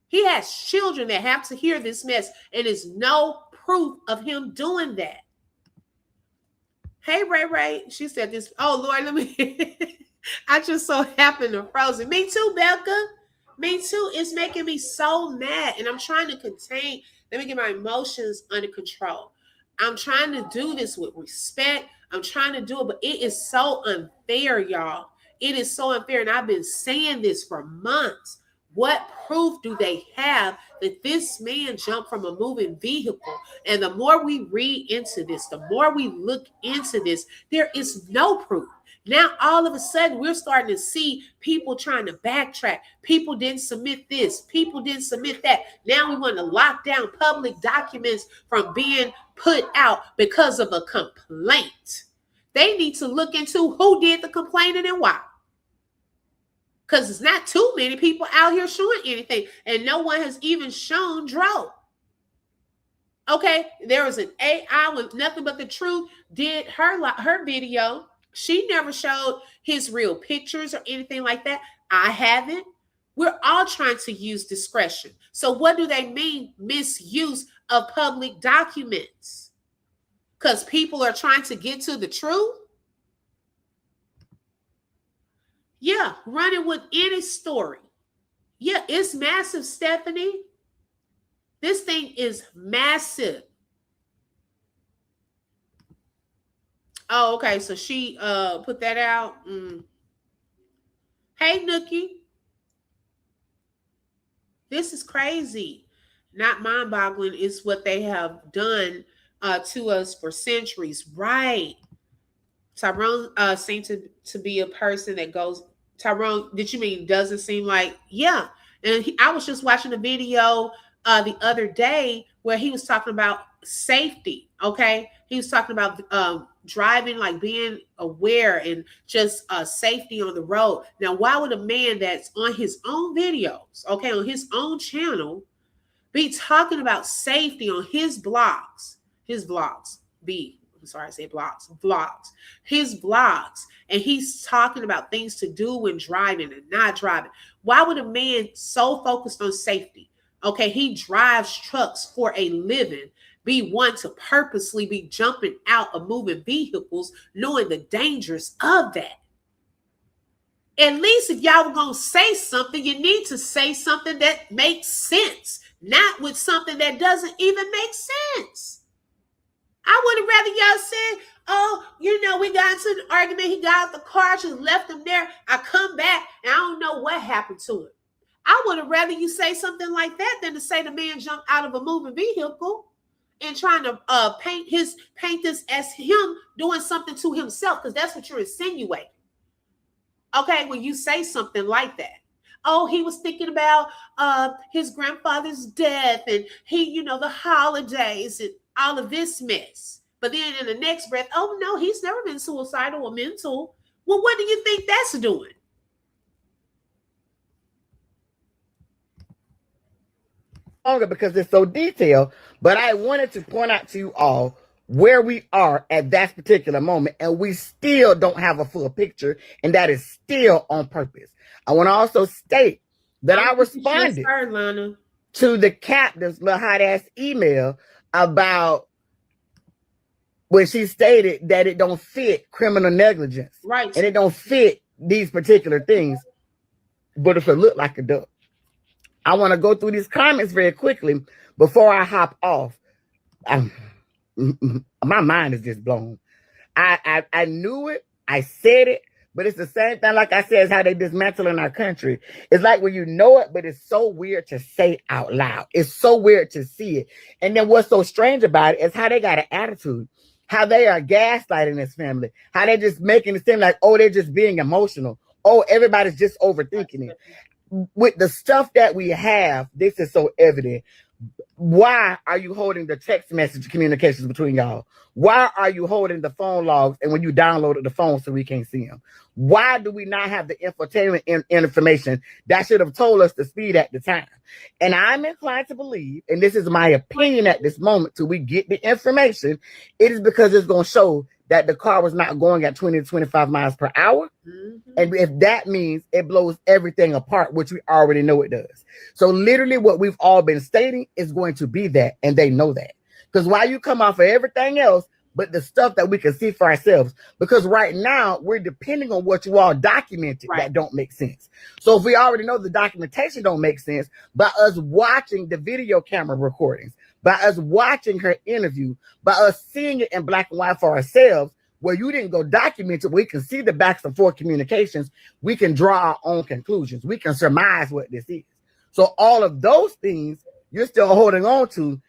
He has children that have to hear this mess, and there's no proof of him doing that. Hey, Ray. She said this. Oh, Lord, let me. I just so happened to frozen. Me too, Becca. Me too. It's making me so mad, and I'm trying to contain. Let me get my emotions under control. I'm trying to do this with respect. I'm trying to do it, but it is so unfair, y'all. It is so unfair, and I've been saying this for months. What proof do they have that this man jumped from a moving vehicle? And the more we read into this, the more we look into this, there is no proof. Now, all of a sudden, we're starting to see people trying to backtrack. People didn't submit this. People didn't submit that. Now we want to lock down public documents from being put out because of a complaint. They need to look into who did the complaining and why. Because it's not too many people out here showing anything. And no one has even shown Dro. Okay, there was an AI with nothing but the truth did her video. She never showed his real pictures or anything like that. I haven't. We're all trying to use discretion. So what do they mean, misuse of public documents? Because people are trying to get to the truth? Yeah, running with any story. Yeah, it's massive, Stephanie. This thing is massive. Oh, okay. So she put that out. Hey, Nookie. This is crazy. Not mind-boggling is what they have done to us for centuries. Right. Tyrone seemed to be a person that goes, Tyrone, did you mean doesn't seem like, yeah. And I was just watching a video the other day where he was talking about safety, okay? He was talking about driving, like being aware and just safety on the road. Now, why would a man that's on his own videos, okay, on his own channel, be talking about safety on his vlogs, his vlogs, and he's talking about things to do when driving and not driving. Why would a man so focused on safety? Okay, he drives trucks for a living, be one to purposely be jumping out of moving vehicles, knowing the dangers of that. At least if y'all were going to say something, you need to say something that makes sense, not with something that doesn't even make sense. I would have rather y'all said, oh, we got into an argument. He got out the car, just left him there. I come back and I don't know what happened to him. I would have rather you say something like that than to say the man jumped out of a moving vehicle and trying to paint this as him doing something to himself, because that's what you're insinuating. Okay, when you say something like that. Oh, he was thinking about his grandfather's death and the holidays and all of this mess. But then in the next breath, oh no, he's never been suicidal or mental. Well, what do you think that's doing? Longer because it's so detailed, but I wanted to point out to you all where we are at that particular moment, and we still don't have a full picture, and that is still on purpose. I want to also state that I responded to the captain's little hot ass email about when she stated that it don't fit criminal negligence, right? And it don't fit these particular things. But if it looked like it does, I want to go through these comments very quickly before I hop off. My mind is just blown. I knew it. I said it, But it's the same thing, like I said, is how they dismantling our country. It's like when you know it, but it's so weird to say out loud. It's so weird to see it. And then what's so strange about it is how they got an attitude, how they are gaslighting this family, how they're just making it seem like, oh, they're just being emotional. Oh, everybody's just overthinking it. With the stuff that we have, this is so evident. Why are you holding the text message communications between y'all? Why are you holding the phone logs and when you downloaded the phone so we can't see them? Why do we not have the infotainment information that should have told us the speed at the time? And I'm inclined to believe, and this is my opinion at this moment, till we get the information, it is because it's going to show that the car was not going at 20 to 25 miles per hour. Mm-hmm. And if that means it blows everything apart, which we already know it does. So literally what we've all been stating is going to be that, and they know that. Because why you come off of everything else, but the stuff that we can see for ourselves, because right now we're depending on what you all documented that don't make sense. So if we already know the documentation don't make sense, by us watching the video camera recordings, by us watching her interview, by us seeing it in black and white for ourselves, where you didn't go document it, we can see the backs and forth communications, we can draw our own conclusions, we can surmise what this is. So all of those things you're still holding on to,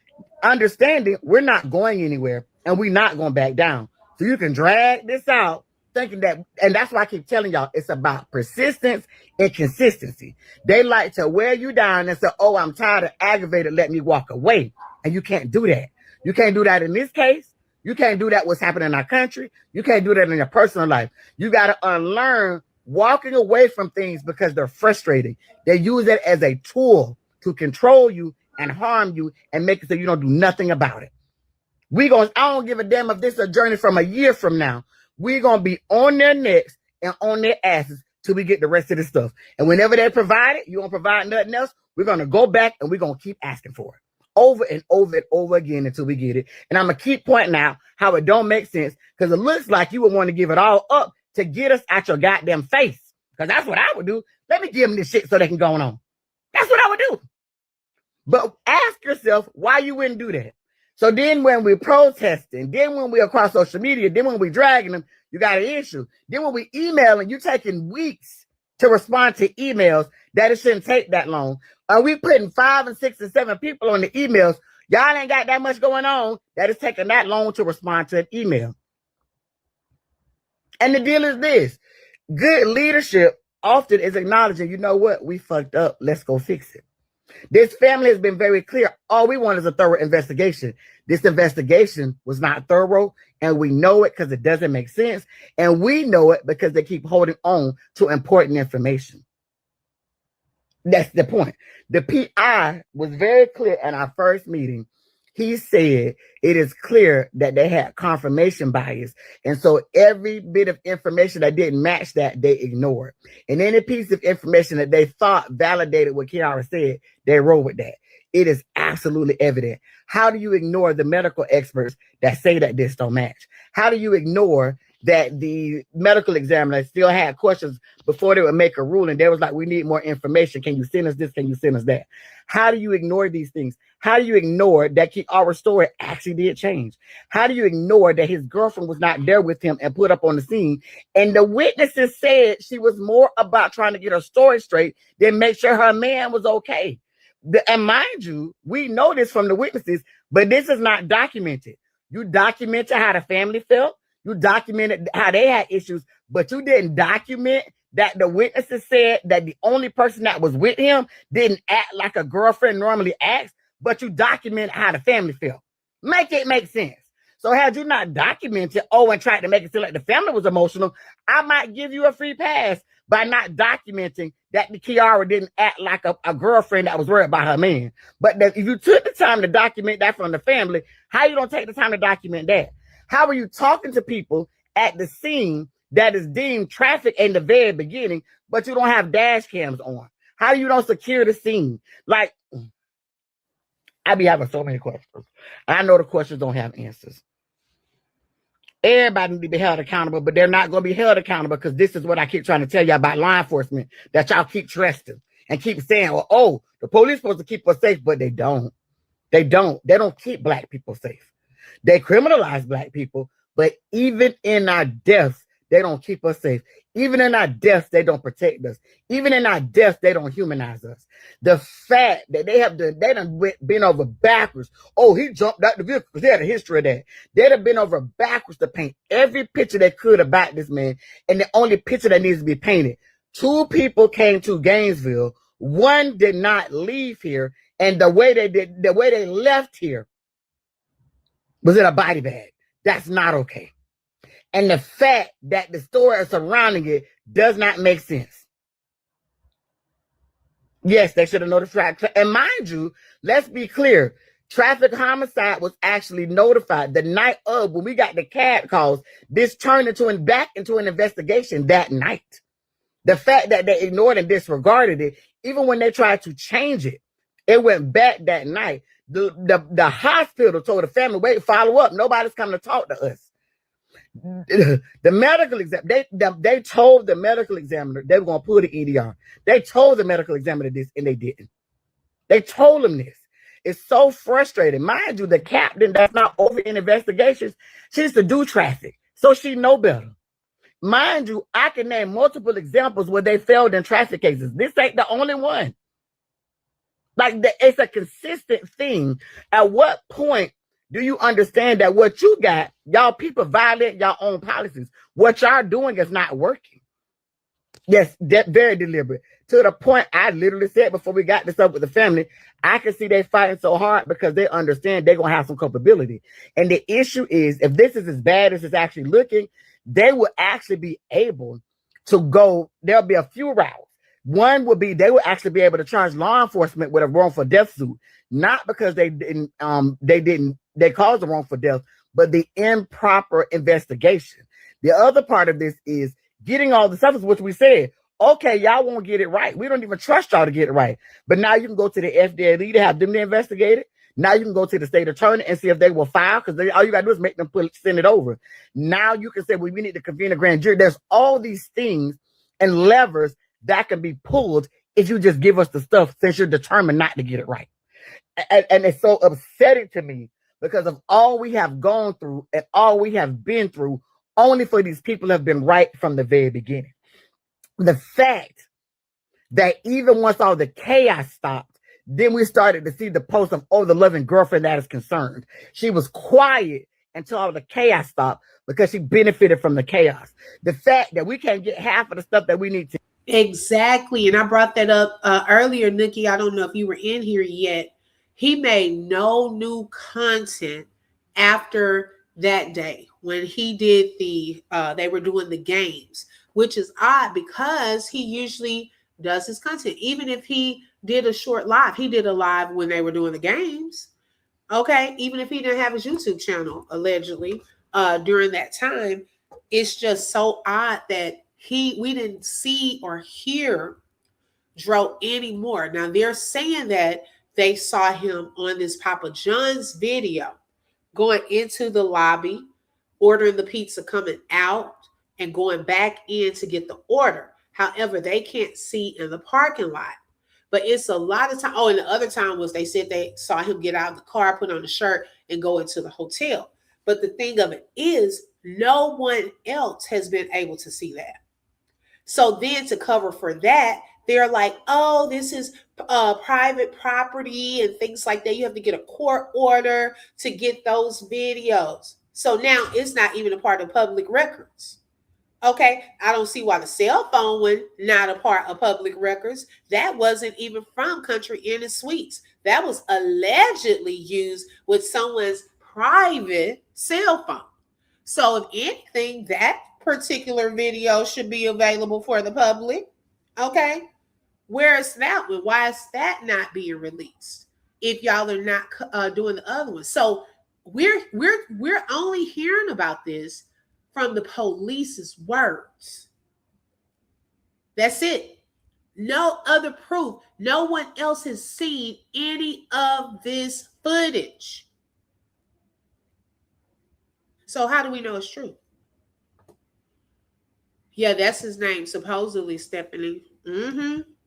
understanding we're not going anywhere and we're not going back down. So you can drag this out thinking that, and that's why I keep telling y'all, it's about persistence and consistency. They like to wear you down and say, oh, I'm tired of aggravated, let me walk away. And you can't do that. You can't do that in this case. You can't do that what's happening in our country. You can't do that in your personal life. You got to unlearn walking away from things because they're frustrating. They use it as a tool to control you and harm you and make it so you don't do nothing about it. I don't give a damn if this is a journey from a year from now. We're going to be on their necks and on their asses till we get the rest of this stuff. And whenever they provide it, you don't provide nothing else, we're going to go back and we're going to keep asking for it. Over and over and over again until we get it. And I'm going to keep pointing out how it don't make sense, because it looks like you would want to give it all up to get us out your goddamn face. Because that's what I would do. Let me give them this shit so they can go on. That's what I would do. But ask yourself why you wouldn't do that. So then when we're protesting, then when we're across social media, then when we're dragging them, you got an issue. Then when we emailing, you're taking weeks to respond to emails that it shouldn't take that long. Are we putting 5 and 6 and 7 people on the emails? Y'all ain't got that much going on that it's taking that long to respond to an email. And the deal is this. Good leadership often is acknowledging, you know what? We fucked up. Let's go fix it. This family has been very clear. All we want is a thorough investigation. This investigation was not thorough, and we know it because it doesn't make sense. And we know it because they keep holding on to important information. That's the point. The PI was very clear in our first meeting. He said it is clear that they had confirmation bias. And so every bit of information that didn't match that, they ignored. And any piece of information that they thought validated what Kiara said, they rolled with that. It is absolutely evident. How do you ignore the medical experts that say that this don't match? How do you ignore that the medical examiner still had questions before they would make a ruling? They was like, we need more information. Can you send us this? Can you send us that? How do you ignore these things? How do you ignore that our story actually did change? How do you ignore that his girlfriend was not there with him and put up on the scene? And the witnesses said she was more about trying to get her story straight than make sure her man was okay. And mind you, we know this from the witnesses, but this is not documented. You documented how the family felt. You documented how they had issues, but you didn't document that the witnesses said that the only person that was with him didn't act like a girlfriend normally acts, but you documented how the family felt. Make it make sense. So had you not documented, and tried to make it seem like the family was emotional, I might give you a free pass by not documenting that the Kiara didn't act like a girlfriend that was worried about her man. But if you took the time to document that from the family, how you don't take the time to document that? How are you talking to people at the scene that is deemed traffic in the very beginning, but you don't have dash cams on? How you don't secure the scene? Like, I be having so many questions. I know the questions don't have answers. Everybody need to be held accountable, but they're not going to be held accountable because this is what I keep trying to tell you about law enforcement, that y'all keep trusting and keep saying, well, the police supposed to keep us safe, but they don't. They don't. They don't keep black people safe. They criminalize black people, but even in our deaths, they don't keep us safe. Even in our deaths, they don't protect us. Even in our deaths, they don't humanize us. The fact that they done been over backwards. Oh, he jumped out the vehicle because they had a history of that. They'd have been over backwards to paint every picture they could about this man. And the only picture that needs to be painted. 2 people came to Gainesville. 1 did not leave here. And the way they left here was in a body bag. That's not okay. And the fact that the story surrounding it does not make sense. Yes, they should have notified. And mind you, let's be clear. Traffic homicide was actually notified the night of when we got the CAD calls. This turned back into an investigation that night. The fact that they ignored and disregarded it, even when they tried to change it, it went back that night. The hospital told the family, wait, follow up. Nobody's coming to talk to us. The medical exam, they told the medical examiner they were going to put an EDR. They told the medical examiner this, and they didn't. They told him this. It's so frustrating. Mind you, the captain that's not over in investigations, she used to do traffic, so she know better. Mind you, I can name multiple examples where they failed in traffic cases. This ain't the only one. Like, it's a consistent thing. At what point do you understand that what you got, y'all people violate y'all own policies? What y'all doing is not working. Yes, very deliberate. To the point I literally said before we got this up with the family, I can see they fighting so hard because they understand they're going to have some culpability. And the issue is, if this is as bad as it's actually looking, they will actually be able to go, there'll be a few routes. One would be they will actually be able to charge law enforcement with a wrongful death suit, not because they caused the wrongful death, but the improper investigation. The other part of this is getting all the substance, which we said, okay, y'all won't get it right. We don't even trust y'all to get it right. But now you can go to the FDA leader, have them investigate it. Now you can go to the state attorney and see if they will file, because all you got to do is make them send it over. Now you can say, well, we need to convene a grand jury. There's all these things and levers that can be pulled if you just give us the stuff, since you're determined not to get it right. And it's so upsetting to me because of all we have gone through and all we have been through, only for these people have been right from the very beginning. The fact that even once all the chaos stopped, then we started to see the post of, oh, the loving girlfriend that is concerned. She was quiet until all the chaos stopped because she benefited from the chaos. The fact that we can't get half of the stuff that we need to. Exactly. And I brought that up earlier, Nikki. I don't know if you were in here yet. He made no new content after that day when he did they were doing the games, which is odd because he usually does his content. Even if he did a short live, he did a live when they were doing the games. Okay. Even if he didn't have his YouTube channel, allegedly, during that time, it's just so odd that we didn't see or hear Dro anymore. Now they're saying that they saw him on this Papa John's video going into the lobby, ordering the pizza, coming out and going back in to get the order. However, they can't see in the parking lot. But it's a lot of time. Oh, and the other time was they said they saw him get out of the car, put on a shirt, and go into the hotel. But the thing of it is, no one else has been able to see that. So then to cover for that, they're like, oh, this is private property and things like that. You have to get a court order to get those videos. So now it's not even a part of public records. Okay, I don't see why the cell phone was not a part of public records. That wasn't even from Country Inn and Suites. That was allegedly used with someone's private cell phone. So if anything, that particular video should be available for the public. Okay, where is that one? Why is that not being released if y'all are not doing the other one? So we're only hearing about this from the police's words. That's it. No other proof. No one else has seen any of this footage. So how do we know it's true? Yeah, that's his name, supposedly, Stephanie.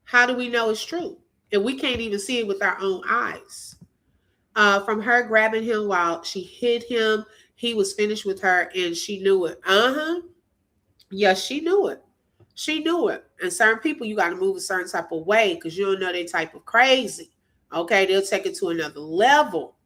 How do we know it's true? And we can't even see it with our own eyes. From her grabbing him while she hit him, he was finished with her and she knew it. Yes, she knew it. She knew it. And certain people, you got to move a certain type of way because you don't know they type of crazy. Okay, they'll take it to another level.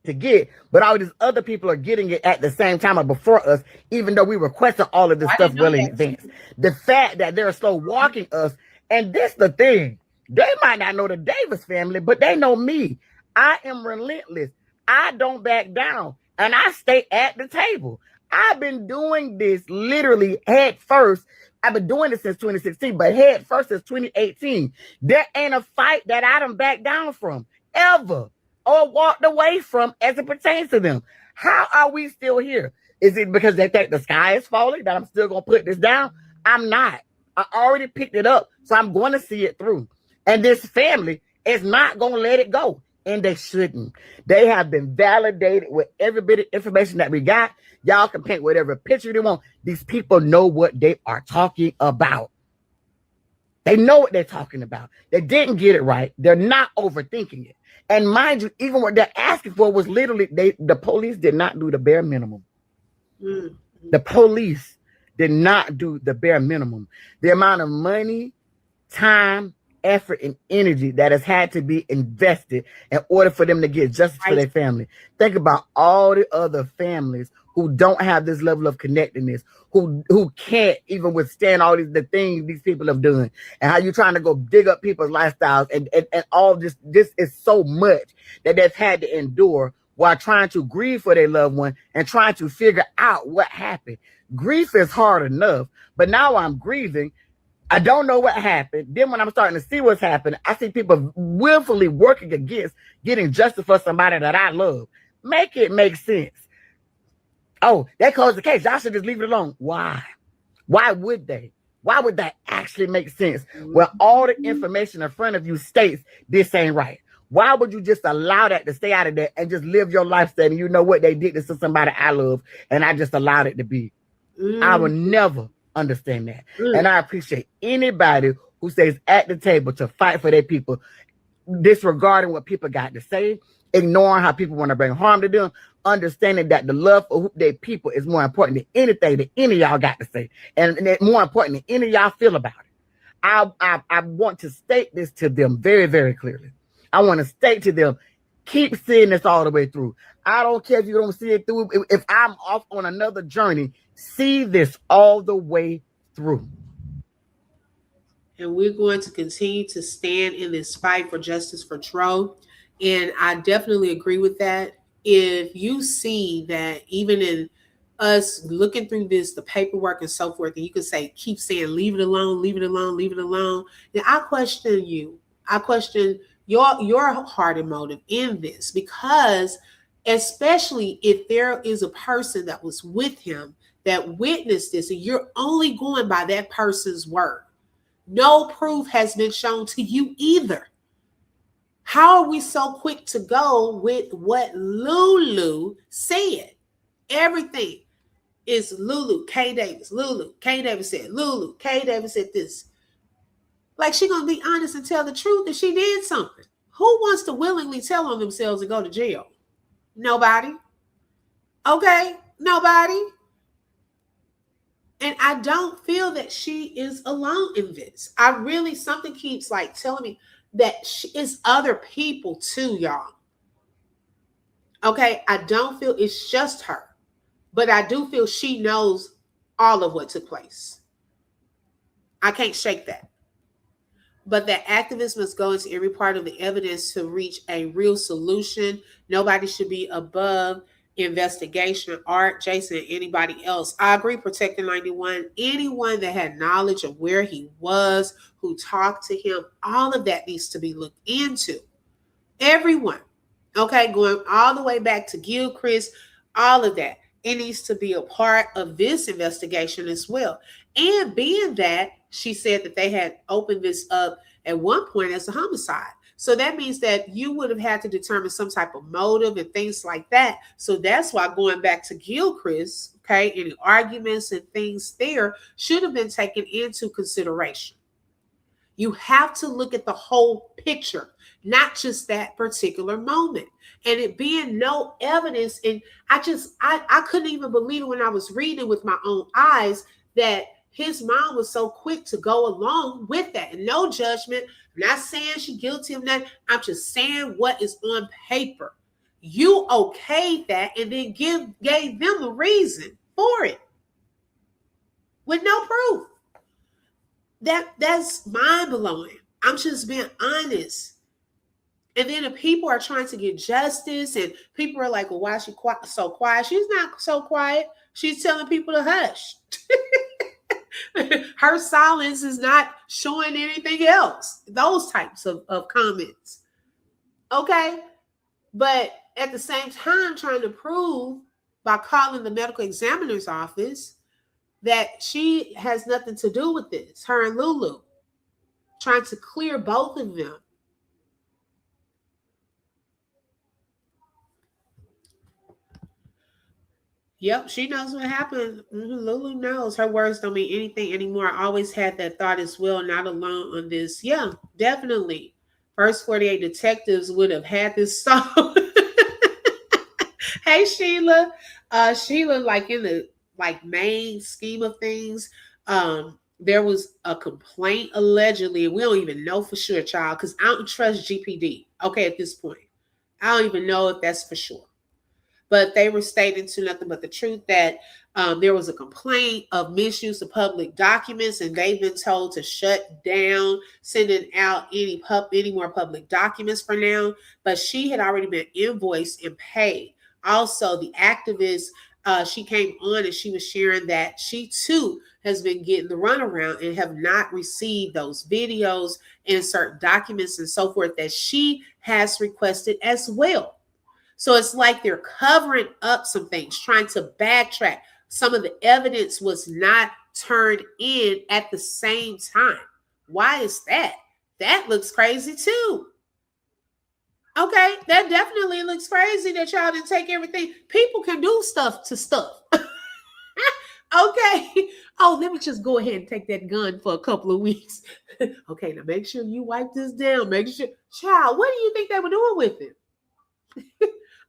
To get, but all these other people are getting it at the same time or before us, even though we requested all of Oh, this I stuff didn't know well in that. advance. The fact that they're slow walking us, and this the thing, they might not know the Davis family, but they know me. I am relentless. I don't back down, and I stay at the table. I've been doing this literally head first. I've been doing this since 2016, but head first since 2018. There ain't a fight that I done back down from ever or walked away from as it pertains to them. How are we still here? Is it because they think the sky is falling that I'm still going to put this down? I'm not. I already picked it up, so I'm going to see it through. And this family is not going to let it go, and they shouldn't. They have been validated with every bit of information that we got. Y'all can paint whatever picture they want. These people know what they are talking about. They know what they're talking about. They didn't get it right. They're not overthinking it. And mind you, even what they're asking for was literally the police did not do the bare minimum. The police did not do the bare minimum. The amount of money, time, effort, and energy that has had to be invested in order for them to get justice for their family. Think about all the other families who don't have this level of connectedness, who can't even withstand all the things these people have done, and how you're trying to go dig up people's lifestyles, and all this is so much that they've had to endure while trying to grieve for their loved one and trying to figure out what happened. Grief is hard enough, but now I'm grieving. I don't know what happened. Then when I'm starting to see what's happening, I see people willfully working against getting justice for somebody that I love. Make it make sense. Oh, that closed the case. Y'all should just leave it alone. Why? Why would they? Why would that actually make sense? When all the information in front of you states this ain't right. Why would you just allow that to stay out of there and just live your life saying, you know what, they did this to somebody I love, and I just allowed it to be? I will never understand that. And I appreciate anybody who stays at the table to fight for their people, disregarding what people got to say, ignoring how people want to bring harm to them, understanding that the love for their people is more important than anything that any of y'all got to say, and more important than any of y'all feel about it. I want to state this to them very, very clearly. I want to state to them, keep seeing this all the way through. I don't care if you don't see it through. If I'm off on another journey, see this all the way through. And we're going to continue to stand in this fight for justice for Tro. And I definitely agree with that. If you see that even in us looking through this, the paperwork and so forth, and you can say, keep saying, leave it alone, leave it alone, leave it alone. Then I question you. I question your heart and motive in this, because especially if there is a person that was with him that witnessed this, and you're only going by that person's word. No proof has been shown to you either. How are we so quick to go with what Lulu said? Everything is Lulu, K. Davis, Lulu, K. Davis said, Lulu, K. Davis said this. Like, she gonna be honest and tell the truth that she did something. Who wants to willingly tell on themselves and go to jail? Nobody. Okay, nobody. And I don't feel that she is alone in this. I really, something keeps like telling me that it's other people too, y'all. Okay, I don't feel it's just her, but I do feel she knows all of what took place. I can't shake that. But that activists must go into every part of the evidence to reach a real solution. Nobody should be above investigation. Art, Jason, anybody else. I agree, protecting 91. Anyone that had knowledge of where he was, who talked to him, all of that needs to be looked into. Everyone. Okay, going all the way back to Gilchrist, all of that. It needs to be a part of this investigation as well. And being that she said that they had opened this up at one point as a homicide. So that means that you would have had to determine some type of motive and things like that. So that's why going back to Gilchrist, okay, any arguments and things there should have been taken into consideration. You have to look at the whole picture, not just that particular moment. And it being no evidence. And I couldn't even believe it when I was reading with my own eyes that his mom was so quick to go along with that. And no judgment. I'm not saying she's guilty of that. I'm just saying what is on paper. You okayed that and then gave them a reason for it with no proof. That's mind-blowing. I'm just being honest. And then the people are trying to get justice, and people are like, well, why is she so quiet? She's not so quiet. She's telling people to hush. Her silence is not showing anything else. Those types of comments. Okay? But at the same time, trying to prove by calling the medical examiner's office that she has nothing to do with this, her and Lulu. Trying to clear both of them. Yep, she knows what happened. Lulu knows. Her words don't mean anything anymore. I always had that thought as well, not alone on this. Yeah, definitely. First 48 detectives would have had this song. Hey, Sheila. Sheila, like in the main scheme of things, there was a complaint allegedly, and we don't even know for sure, child, because I don't trust GPD. Okay, at this point. I don't even know if that's for sure. But they were stating to nothing but the truth that there was a complaint of misuse of public documents, and they've been told to shut down sending out any more public documents for now. But she had already been invoiced and paid. Also, the activist, she came on and she was sharing that she too has been getting the runaround and have not received those videos and certain documents and so forth that she has requested as well. So it's like they're covering up some things, trying to backtrack. Some of the evidence was not turned in at the same time. Why is that? That looks crazy too. Okay, that definitely looks crazy that y'all didn't take everything. People can do stuff to stuff. Okay. Oh, let me just go ahead and take that gun for a couple of weeks. Okay, now make sure you wipe this down. Make sure. Child, what do you think they were doing with it?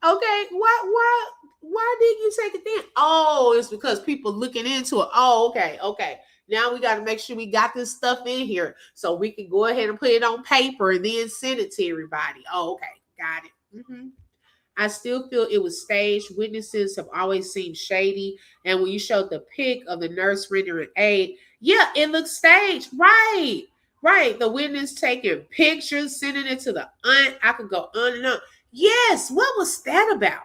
Okay, why didn't you take it then? Oh, it's because people looking into it. Oh, okay. Now we got to make sure we got this stuff in here so we can go ahead and put it on paper and then send it to everybody. Oh, okay, got it. I still feel it was staged. Witnesses have always seemed shady, and when you showed the pic of the nurse rendering aid, yeah, it looks staged. Right. The witness taking pictures, sending it to the aunt. I could go on and on. Yes, what was that about?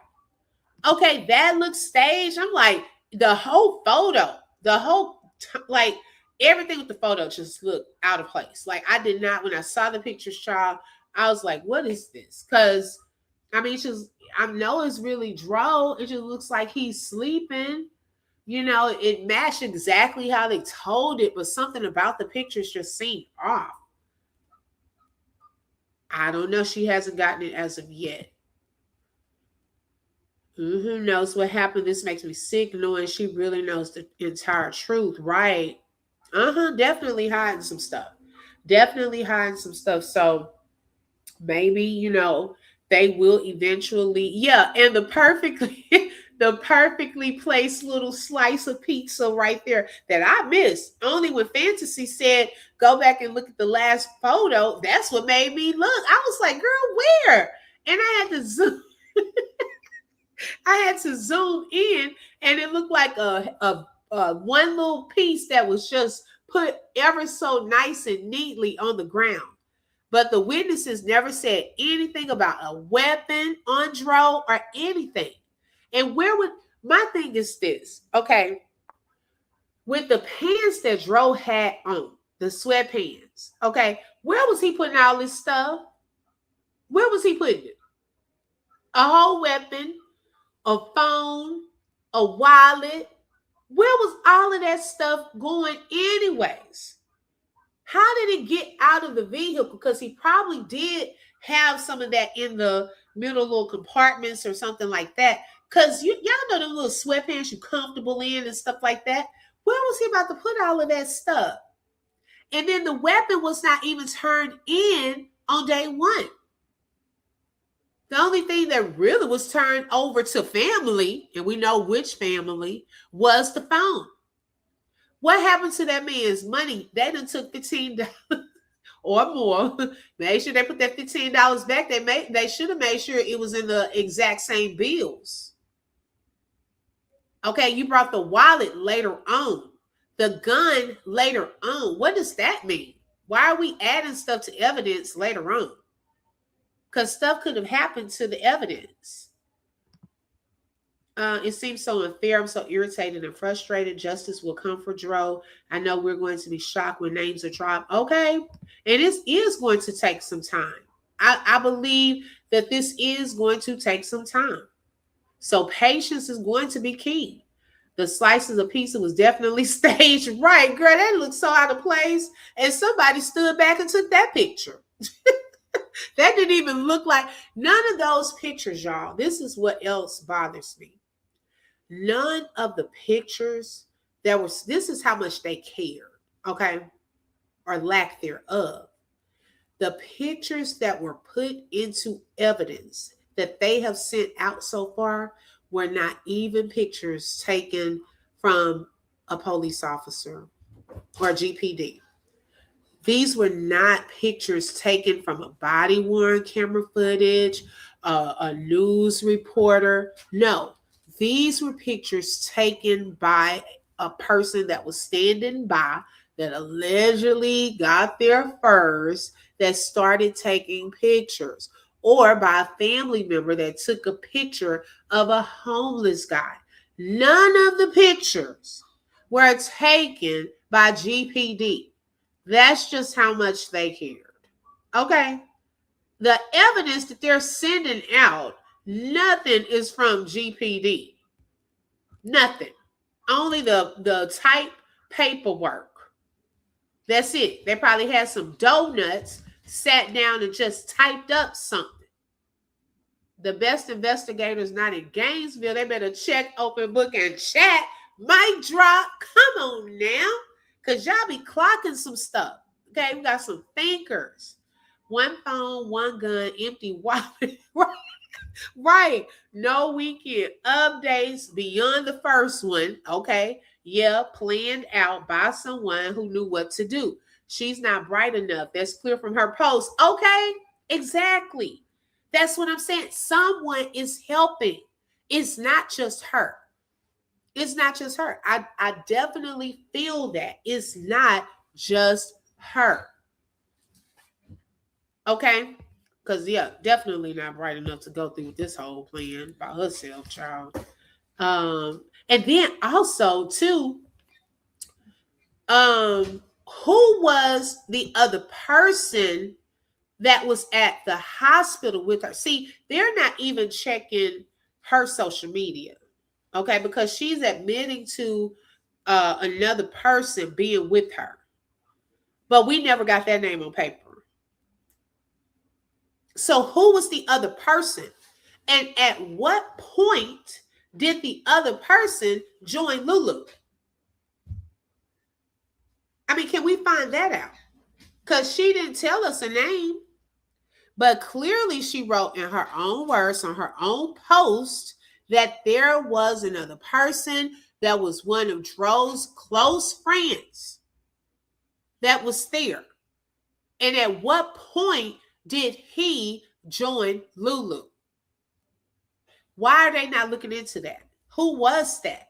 Okay, that looks staged. I'm like, the whole photo, everything with the photo just looked out of place. Like, I did not, when I saw the pictures, child, I was like, what is this? Because, I mean, I know it's really droll. It just looks like he's sleeping. You know, it matched exactly how they told it, but something about the pictures just seemed off. I don't know. She hasn't gotten it as of yet. Who knows what happened? This makes me sick knowing she really knows the entire truth. Right. Definitely hiding some stuff. So maybe, they will eventually, and the perfectly placed little slice of pizza right there that I missed. Only when Fantasy said, go back and look at the last photo, that's what made me look. I was like, girl, where? And I had to zoom in, and it looked like a one little piece that was just put ever so nice and neatly on the ground. But the witnesses never said anything about a weapon on Dro or anything. And my thing is this, okay? With the pants that Dro had on, the sweatpants, okay? Where was he putting all this stuff? Where was he putting it? A whole weapon, a phone, a wallet. Where was all of that stuff going anyways? How did it get out of the vehicle? Because he probably did have some of that in the middle little compartments or something like that. Because y'all know the little sweatpants you're comfortable in and stuff like that. Where was he about to put all of that stuff? And then the weapon was not even turned in on day one. The only thing that really was turned over to family, and we know which family, was the phone. What happened to that man's money? They done took $15 or more. Make sure they put that $15 back. They should have made sure it was in the exact same bills. Okay, you brought the wallet later on, the gun later on. What does that mean? Why are we adding stuff to evidence later on? Because stuff could have happened to the evidence. It seems so unfair. I'm so irritated and frustrated. Justice will come for Dro. I know we're going to be shocked when names are dropped. Okay. And this is going to take some time. I believe that this is going to take some time. So patience is going to be key. The slices of pizza was definitely staged. Right, girl, that looked so out of place. And somebody stood back and took that picture. That didn't even look like none of those pictures, y'all. This is what else bothers me. None of the pictures this is how much they cared, okay? Or lack thereof. The pictures that were put into evidence that they have sent out so far were not even pictures taken from a police officer or GPD. These were not pictures taken from a body-worn camera footage, a news reporter. No, these were pictures taken by a person that was standing by that allegedly got there first, that started taking pictures, or by a family member that took a picture of a homeless guy. None of the pictures were taken by GPD. That's just how much they cared. Okay. The evidence that they're sending out, nothing is from GPD. Nothing. Only the type paperwork. That's it. They probably had some donuts, sat down and just typed up something. The best investigators not in Gainesville. They better check open book and chat. Mic drop. Come on now. Because y'all be clocking some stuff. Okay, we got some thinkers. One phone, one gun, empty wallet. Right. No weekend updates beyond the first one. Okay. Yeah, planned out by someone who knew what to do. She's not bright enough. That's clear from her post. Okay, exactly. That's what I'm saying. Someone is helping. It's not just her. It's not just her. I definitely feel that. It's not just her. Okay? Because, yeah, definitely not bright enough to go through this whole plan by herself, child. And then also, too, who was the other person that was at the hospital with her? See, they're not even checking her social media. Okay, because she's admitting to another person being with her. But we never got that name on paper. So who was the other person? And at what point did the other person join Lulu? I mean, can we find that out? Because she didn't tell us a name. But clearly she wrote in her own words on her own post that there was another person that was one of Dro's close friends that was there. And at what point did he join Lulu? Why are they not looking into that? Who was that?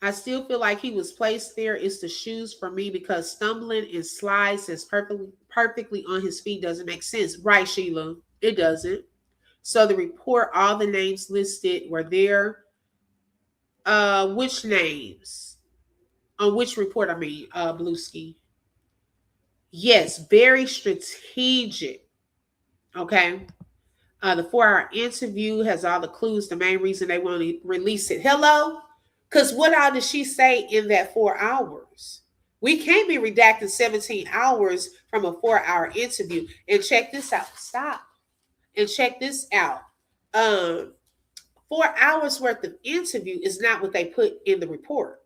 I still feel like he was placed there. It's the shoes for me because stumbling and slides as perfectly on his feet doesn't make sense. Right, Sheila? It doesn't. So the report, all the names listed were there. Which names? On which report, Blueski? Yes, very strategic. Okay. The 4-hour interview has all the clues. The main reason they want to release it. Hello? Because what all did she say in that 4 hours? We can't be redacting 17 hours from a 4-hour interview. And check this out. Stop. And check this out. 4 hours worth of interview is not what they put in the report.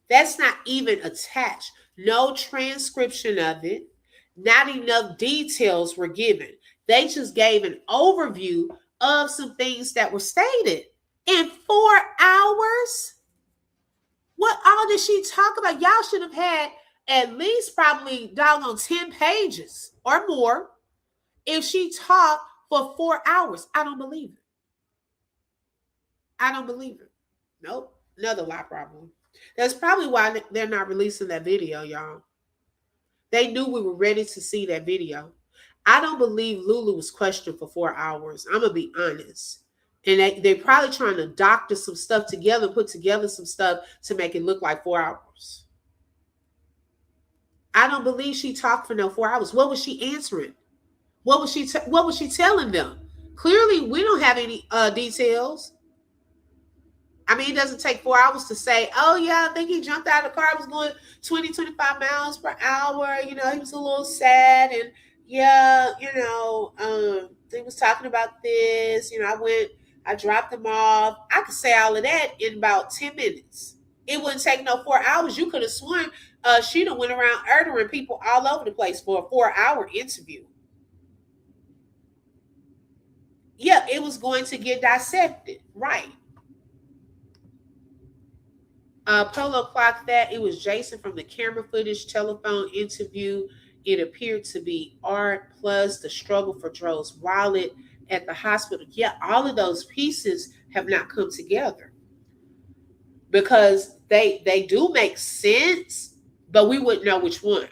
That's not even attached. No transcription of it. Not enough details were given. They just gave an overview of some things that were stated in 4 hours. What all did she talk about? Y'all should have had at least probably doggone 10 pages or more if she talked for 4 hours. I don't believe it. I don't believe it. Nope. Another lie problem. That's probably why they're not releasing that video, y'all. They knew we were ready to see that video. I don't believe Lulu was questioned for 4 hours. I'm going to be honest. And they're probably trying to doctor some stuff together, put together some stuff to make it look like 4 hours. I don't believe she talked for no 4 hours. What was she answering? What was she telling them? Clearly, we don't have any details. I mean, it doesn't take 4 hours to say, oh, yeah, I think he jumped out of the car. It was going 20, 25 miles per hour. You know, he was a little sad. And, yeah, you know, he was talking about this. You know, I dropped him off. I could say all of that in about 10 minutes. It wouldn't take no 4 hours. You could have sworn she done went around murdering people all over the place for a 4-hour interview. Yeah, it was going to get dissected. Right. Polo clocked that. It was Jason from the camera footage telephone interview. It appeared to be art plus the struggle for Dro's wallet at the hospital. Yeah, all of those pieces have not come together because they do make sense, but we wouldn't know which one.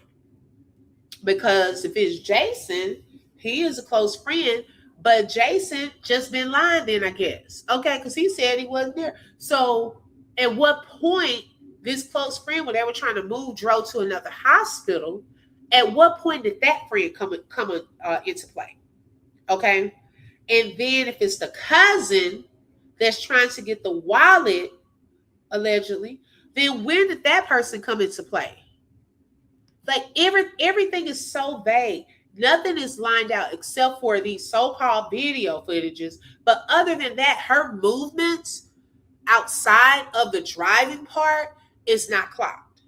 Because if it's Jason, he is a close friend, but Jason just been lying then, I guess. Okay, because he said he wasn't there. So at what point this close friend, when they were trying to move Dro to another hospital, at what point did that friend come into play? Okay. And then if it's the cousin that's trying to get the wallet, allegedly, then when did that person come into play? Like everything is so vague. Nothing is lined out except for these so-called video footages. But other than that, her movements outside of the driving part is not clocked.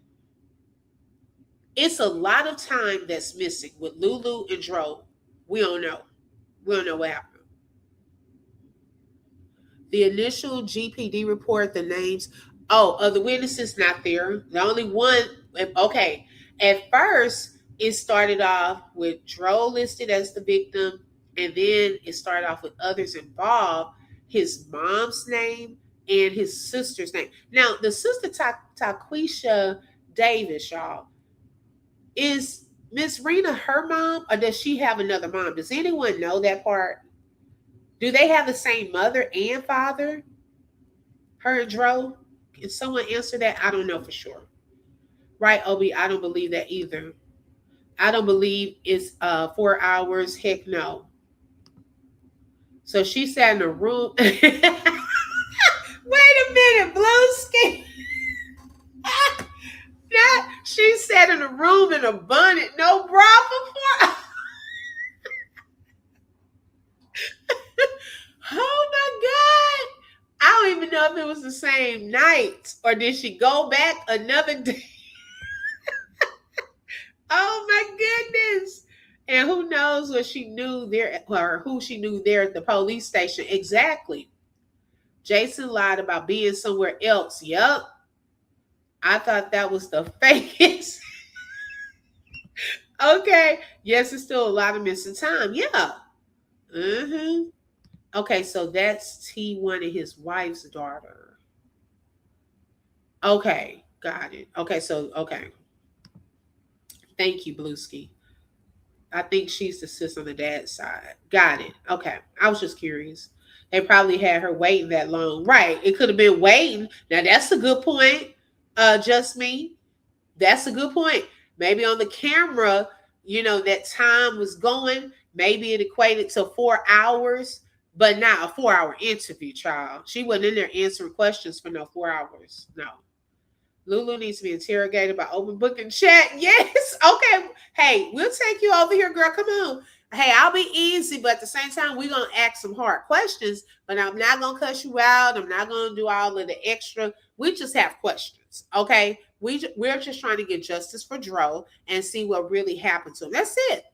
It's a lot of time that's missing with Lulu and Dro. We don't know. We don't know what happened. The initial GPD report, the names, of the witnesses not there. The only one, okay. At first, it started off with Dro listed as the victim, and then it started off with others involved, his mom's name, and his sister's name. Now, the sister Taquisha Davis, y'all, is Miss Rena her mom, or does she have another mom? Does anyone know that part? Do they have the same mother and father? Her and Dro? Can someone answer that? I don't know for sure. Right, Obi? I don't believe that either. I don't believe it's 4 hours. Heck no. So she sat in a room. Wait a minute, blue skin. She sat in a room in a bonnet, no bra for 4 hours. Oh my God. I don't even know if it was the same night or did she go back another day? Oh my goodness. And who knows what she knew there, or who she knew there at the police station. Exactly. Jason lied about being somewhere else. Yep. I thought that was the fakest. Okay. Yes, it's still a lot of missing time. Yeah. Mm-hmm. Okay, so that's T1 and his wife's daughter. Okay, got it. Okay, so, okay. Thank you, Blueski. I think she's the sister on the dad's side. Got it. Okay, I was just curious. They probably had her waiting that long. Right, it could have been waiting. Now, that's a good point, just me. That's a good point. Maybe on the camera, you know, that time was going. Maybe it equated to 4 hours. But not a 4-hour interview, child. She wasn't in there answering questions for no 4 hours. No. Lulu needs to be interrogated by open book and chat. Yes. Okay. Hey, we'll take you over here, girl. Come on. Hey, I'll be easy, but at the same time, we're going to ask some hard questions, but I'm not going to cuss you out. I'm not going to do all of the extra. We just have questions. Okay. We're just trying to get justice for Dro and see what really happened to him. That's it.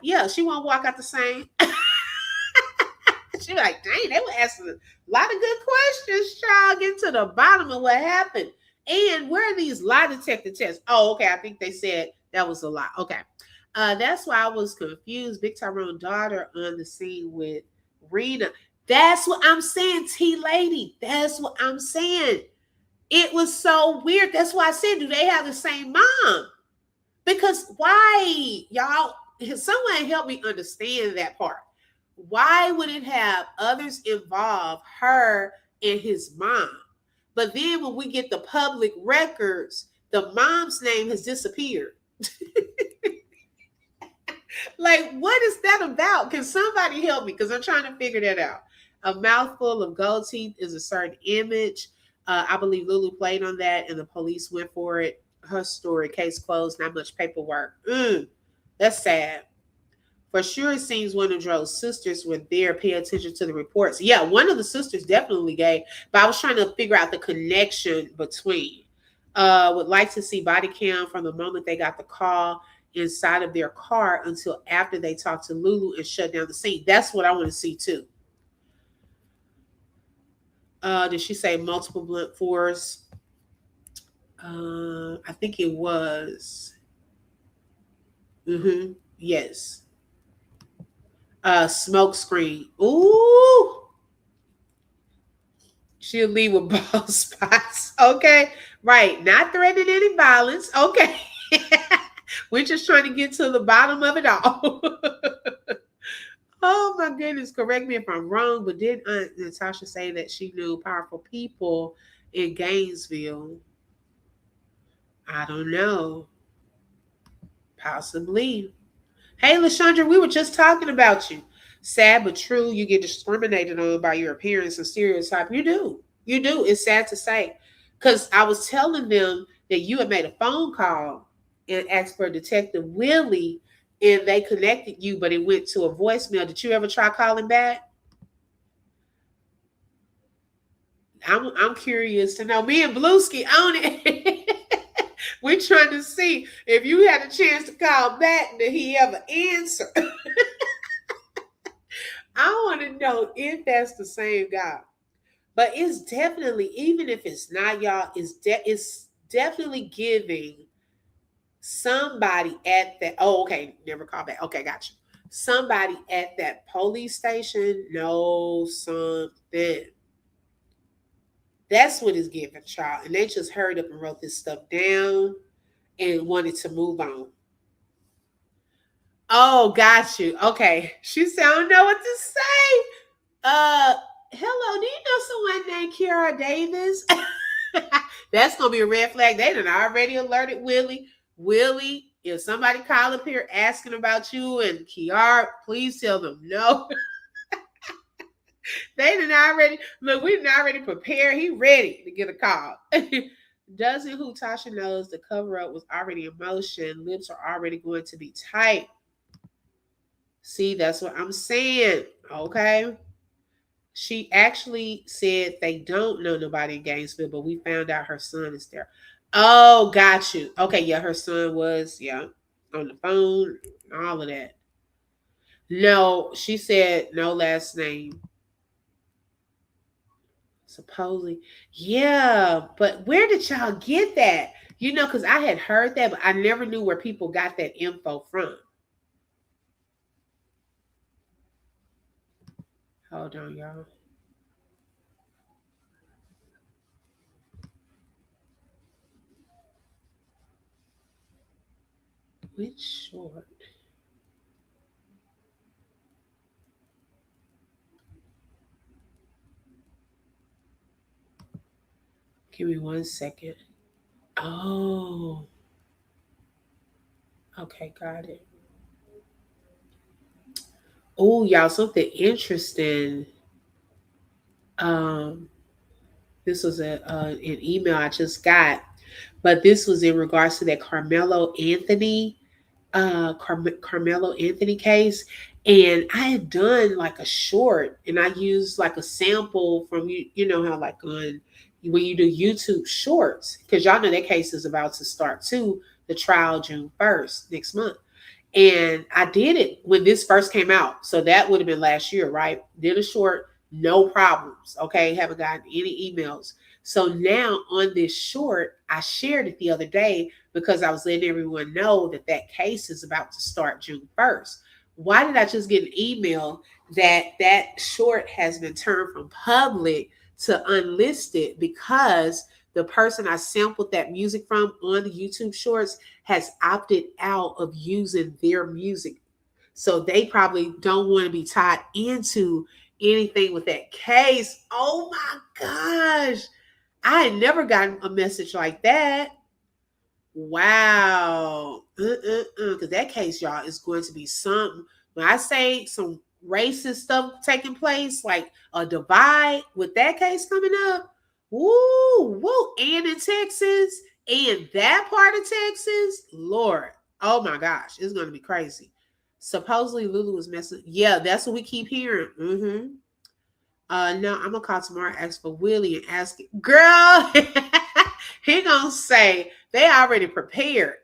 Yeah. She won't walk out the same. She like, dang, they were asking a lot of good questions, child. Get to the bottom of what happened. And where are these lie detector tests? Oh, okay. I think they said that was a lie. Okay. That's why I was confused. Big Tyrone daughter on the scene with Rena. That's what I'm saying, T lady. That's what I'm saying. It was so weird. That's why I said, do they have the same mom? Because why, y'all? Someone help me understand that part. Why would it have others involve her and his mom? But then when we get the public records, the mom's name has disappeared. Like, what is that about? Can somebody help me? Because I'm trying to figure that out. A mouthful of gold teeth is a certain image. I believe Lulu played on that, and the police went for it. Her story, case closed, not much paperwork. That's sad. For sure, it seems one of Dro's sisters were there. Pay attention to the reports. Yeah, one of the sisters definitely gave, but I was trying to figure out the connection between. Would like to see body cam from the moment they got the call inside of their car until after they talked to Lulu and shut down the scene. That's what I want to see too. Did she say multiple blunt force? I think it was. Yes. Smoke screen. Ooh. She'll leave with bald spots. Okay. Right. Not threatening any violence. Okay. We're just trying to get to the bottom of it all. Oh my goodness. Correct me if I'm wrong, but did Aunt Natasha say that she knew powerful people in Gainesville? I don't know. Possibly. Hey, LaShondra, we were just talking about you. Sad but true, you get discriminated on by your appearance and stereotype. You do. You do. It's sad to say. Because I was telling them that you had made a phone call and asked for Detective Willie, and they connected you, but it went to a voicemail. Did you ever try calling back? I'm curious to know. Me and Blueski on it. We're trying to see if you had a chance to call back, did he ever answer? I want to know if that's the same guy. But it's definitely, even if it's not, y'all, it's definitely giving somebody at that. Oh, okay, never call back. Okay, gotcha. Somebody at that police station knows something. That's what it's giving, child. And they just hurried up and wrote this stuff down and wanted to move on. Oh, got you. Okay. She said, I don't know what to say. Hello, do you know someone named Kiara Davis? That's gonna be a red flag. They done already alerted Willie. Willie, if somebody call up here asking about you and Kiara, please tell them no. They done already look, we done already prepared. He ready to get a call. Doesn't who Tasha knows the cover up was already in motion. Lips are already going to be tight. See, that's what I'm saying. Okay. She actually said they don't know nobody in Gainesville, but we found out her son is there. Oh, got you. Okay, yeah, her son was, yeah, on the phone, all of that. No, she said no last name. Supposedly. Yeah, but where did y'all get that? You know, because I had heard that, but I never knew where people got that info from. Hold on, y'all. Which short? Give me 1 second. Oh. Okay, got it. Oh, y'all, something interesting. Um, this was an email I just got, but this was in regards to that Carmelo Anthony case. And I had done like a short, and I used like a sample from you know how like on when you do YouTube shorts, because y'all know that case is about to start too. The trial June 1st next month. And I did it when this first came out. So that would have been last year, right? Did a short No problems. Okay. Haven't gotten any emails. So now on this short, I shared it the other day because I was letting everyone know that that case is about to start June 1st. Why did I just get an email that that short has been turned from public to unlisted? Because the person I sampled that music from on the YouTube shorts has opted out of using their music. So they probably don't want to be tied into anything with that case. Oh my gosh. I had never gotten a message like that. Wow. Because that case, y'all, is going to be something. When I say some racist stuff taking place, like a divide with that case coming up, woo, woo. And in Texas, and that part of Texas, Lord, oh my gosh, it's going to be crazy. Supposedly Lulu was messing. Yeah, that's what we keep hearing. No, I'm gonna call tomorrow, ask for Willie and ask it. Girl, he gonna say they already prepared.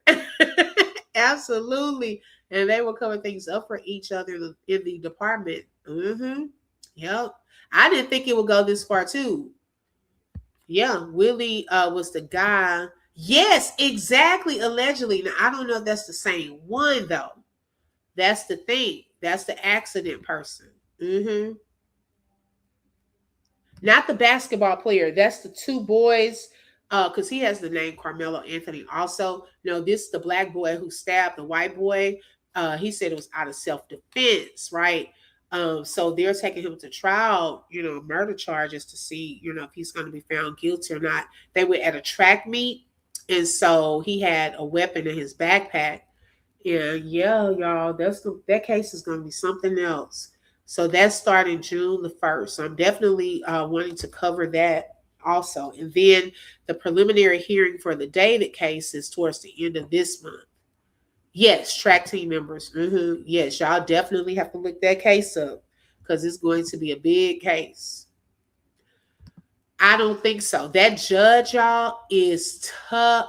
Absolutely. And they were covering things up for each other in the department. Yep. I didn't think it would go this far too. Yeah, Willie was the guy. Yes, exactly. Allegedly. Now I don't know if that's the same one though. That's the thing. That's the accident person. Not the basketball player. That's the two boys. Because he has the name Carmelo Anthony. Also, no, this is the black boy who stabbed the white boy. He said it was out of self-defense, right? So they're taking him to trial, murder charges to see, if he's going to be found guilty or not. They were at a track meet, and so he had a weapon in his backpack. And yeah, y'all, that case is going to be something else. So that's starting June the 1st. So I'm definitely wanting to cover that also. And then the preliminary hearing for the David case is towards the end of this month. Yes, track team members. Yes, y'all definitely have to look that case up because it's going to be a big case. I don't think so. That judge, y'all, is tough.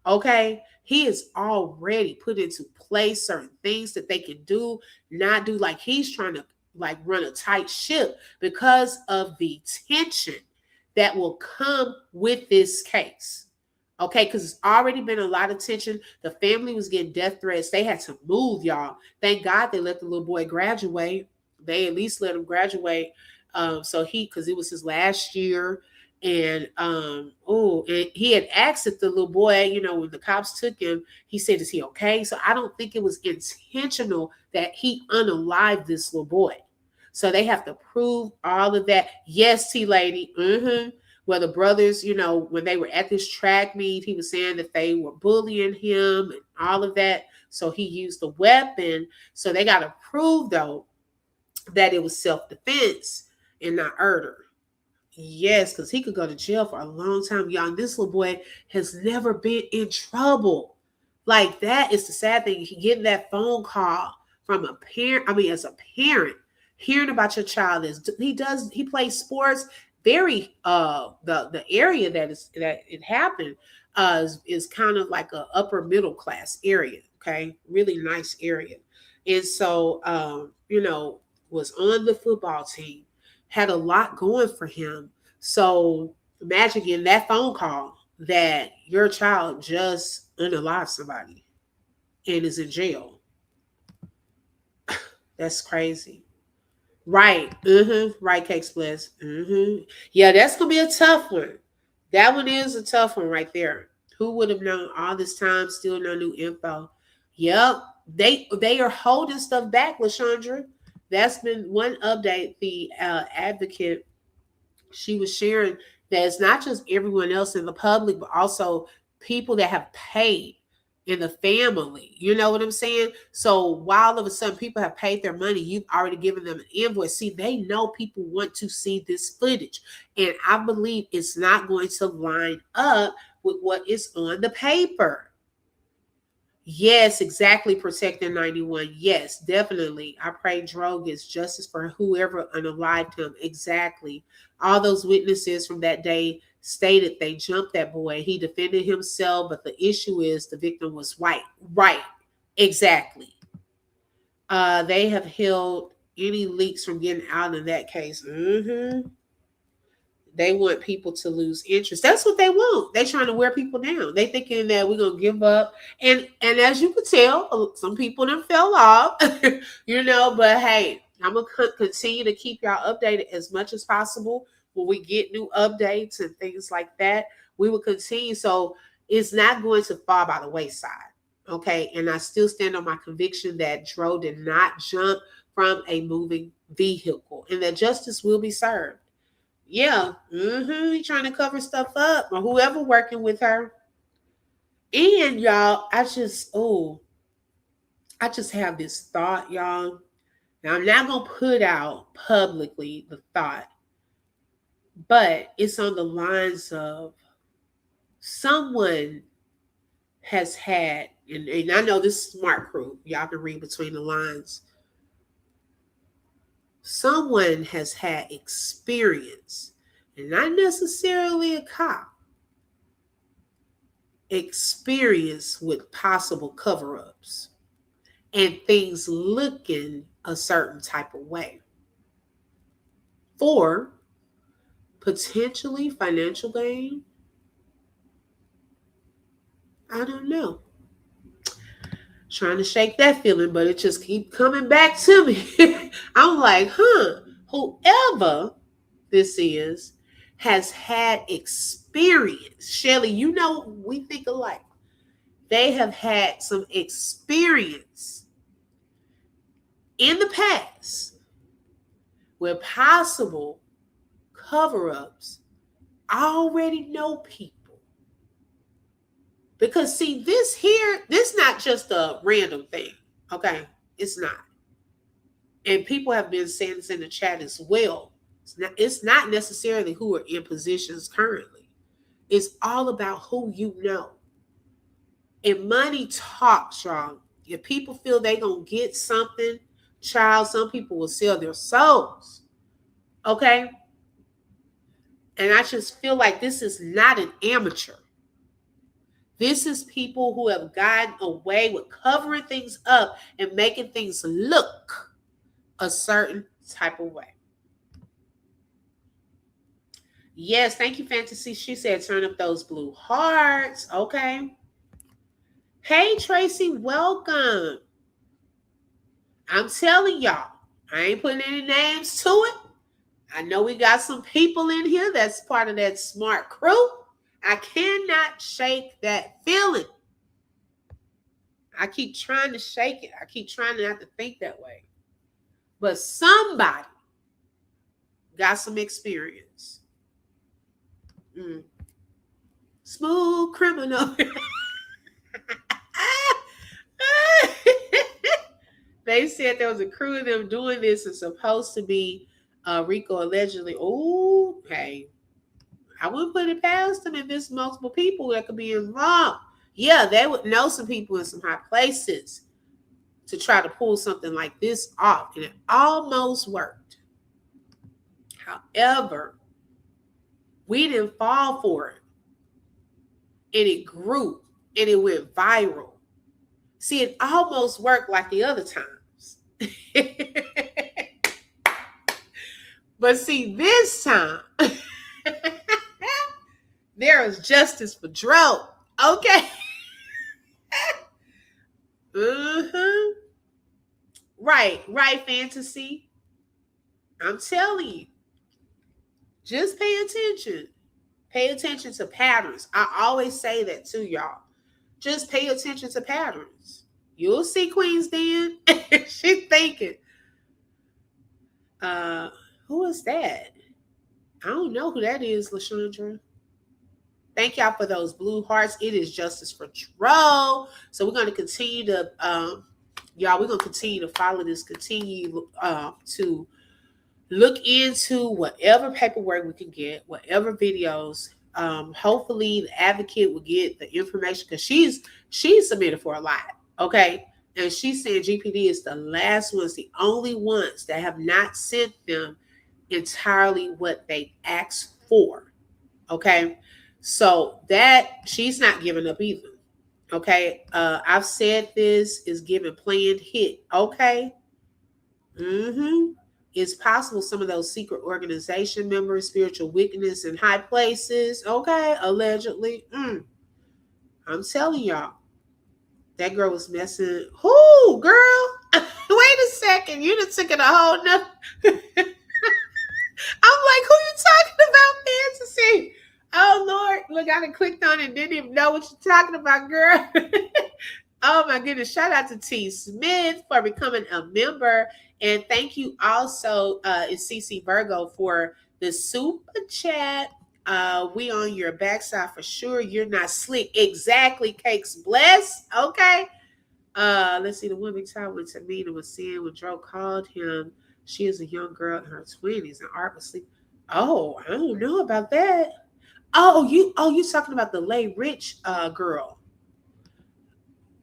Okay. He is already put into place certain things that they can do, not do. Like he's trying to run a tight ship because of the tension that will come with this case. Okay, because it's already been a lot of tension. The family was getting death threats. They had to move, y'all. Thank God they let the little boy graduate. They at least let him graduate. Because it was his last year, and and he had asked the little boy, when the cops took him, he said, "Is he okay?" So I don't think it was intentional that he unalived this little boy. So they have to prove all of that. Yes, T lady. Well, the brothers, when they were at this track meet, he was saying that they were bullying him and all of that. So he used the weapon. So they got to prove though that it was self-defense and not murder. Yes, because he could go to jail for a long time. Y'all, this little boy has never been in trouble. Like that is the sad thing. He getting that phone call from a parent. I mean, as a parent, hearing about your child he plays sports. Very the area that it happened is kind of like a upper middle class area. Okay, really nice area, and so was on the football team, had a lot going for him. So imagine getting that phone call that your child just unalived somebody and is in jail. That's crazy. Right. Right, Cake Splits. Yeah, that's gonna be a tough one. That one is a tough one right there. Who would have known all this time, still no new info? Yep. They are holding stuff back, LaShondra. That's been one update. The advocate, she was sharing that it's not just everyone else in the public, but also people that have paid in the family. You know what I'm saying? So while all of a sudden people have paid their money, you've already given them an invoice. See, they know people want to see this footage. And I believe it's not going to line up with what is on the paper. Yes, exactly. Protecting 91. Yes, definitely. I pray Dro gets justice for whoever unalived him. Exactly. All those witnesses from that day stated they jumped that boy. He defended himself, but the issue is the victim was white. Right. Exactly. They have held any leaks from getting out in that case. They want people to lose interest. That's what they want. They trying to wear people down. They thinking that we're gonna give up. And as you can tell, some people done fell off, But hey, I'm gonna continue to keep y'all updated as much as possible when we get new updates and things like that. We will continue, so it's not going to fall by the wayside. Okay, and I still stand on my conviction that Dro did not jump from a moving vehicle, and that justice will be served. Yeah, he trying to cover stuff up, or whoever working with her. And y'all, I just have this thought, y'all. Now I'm not gonna put out publicly the thought, but it's on the lines of someone has had, and I know this is smart crew, y'all can read between the lines. Someone has had experience, and not necessarily a cop, experience with possible cover-ups and things looking a certain type of way for potentially financial gain. I don't know. Trying to shake that feeling, but it just keep coming back to me. I'm like, whoever this is has had experience. Shelly, we think alike. They have had some experience in the past where possible cover-ups already know people. Because see, this not just a random thing, okay? It's not. And people have been saying this in the chat as well. It's not necessarily who are in positions currently. It's all about who you know. And money talks, y'all. If people feel they gonna get something, child, some people will sell their souls. Okay? And I just feel like this is not an amateur. This is people who have gotten away with covering things up and making things look a certain type of way. Yes, thank you, Fantasy. She said, turn up those blue hearts. Okay. Hey, Tracy, welcome. I'm telling y'all, I ain't putting any names to it. I know we got some people in here that's part of that smart crew. I cannot shake that feeling. I keep trying to shake it. I keep trying not to think that way. But somebody got some experience. Smooth criminal. They said there was a crew of them doing this. It's supposed to be Rico allegedly. Oh, hey. I wouldn't put it past them if there's multiple people that could be involved. Yeah, they would know some people in some high places to try to pull something like this off. And it almost worked. However, we didn't fall for it. And it grew. And it went viral. See, it almost worked like the other times. But see, this time... there is justice for Dro. Okay. Right, Fantasy. I'm telling you. Just pay attention. Pay attention to patterns. I always say that too, y'all. Just pay attention to patterns. You'll see Queen's Den. She's thinking. Who is that? I don't know who that is, LaShandra. Thank y'all for those blue hearts. It is justice for Dro. So we're going to continue to, we're going to continue to follow this, continue to look into whatever paperwork we can get, whatever videos. Hopefully the advocate will get the information because she's submitted for a lot. Okay. And she's saying GPD is the last ones, the only ones that have not sent them entirely what they asked for. Okay. So that she's not giving up either. Okay. I've said this is giving planned hit. Okay. Mm-hmm. It's possible some of those secret organization members, spiritual wickedness in high places, okay, allegedly. I'm telling y'all, that girl was messing. Who, girl? Wait a second. You done took it a whole nother. I'm like, who you talking about, fantasy? Oh, Lord. Look, I done clicked on it and didn't even know what you're talking about, girl. Oh, my goodness. Shout out to T. Smith for becoming a member. And thank you also, is CC Virgo for the super chat. We on your backside for sure. You're not slick. Exactly, Cakes Bless. Okay. Let's see. The woman child went to meet and was seeing when Dro called him. She is a young girl in her 20s and Art was sleep. Oh, I don't know about that. You talking about the Lay Rich girl.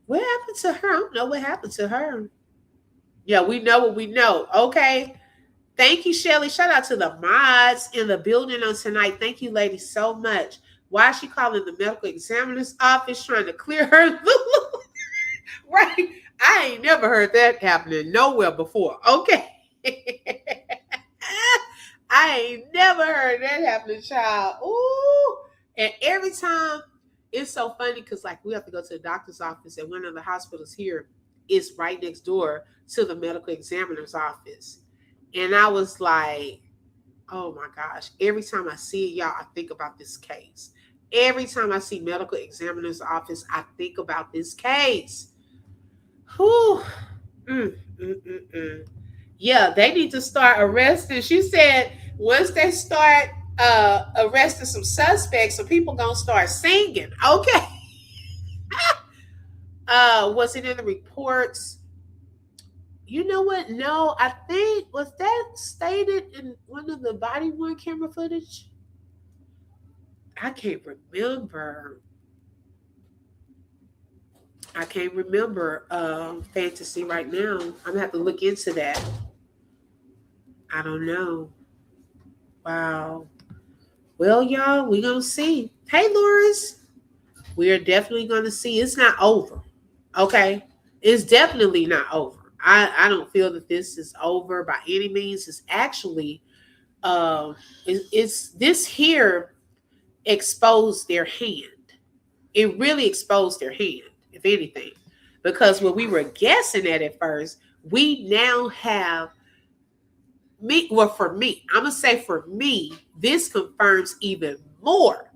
What happened to her? I don't know what happened to her. Yeah, we know what we know. Okay. Thank you, Shelly. Shout out to the mods in the building on tonight. Thank you, ladies, so much. Why is she calling the medical examiner's office trying to clear her? Right. I ain't never heard that happening nowhere before. Okay. I ain't never heard that happening, child. Ooh. And every time it's so funny because like we have to go to the doctor's office and one of the hospitals here is right next door to the medical examiner's office. And I was like, oh my gosh. Every time I see it, y'all, I think about this case. Every time I see medical examiner's office, I think about this case. Whew. Yeah, they need to start arresting. She said once they start arresting some suspects, some people gonna start singing. Okay. Was it in the reports? You know what? No, I think was that stated in one of the body worn camera footage? I can't remember. I can't remember fantasy right now. I'm gonna have to look into that. I don't know. Wow. Well, y'all, we're gonna see. Hey, Loris, we are definitely gonna see. It's not over. Okay, it's definitely not over. I don't feel that this is over by any means. It's actually it's this here exposed their hand. It really exposed their hand, if anything, because what we were guessing at first, we now have me. Well, for me, I'm gonna say for me, this confirms even more.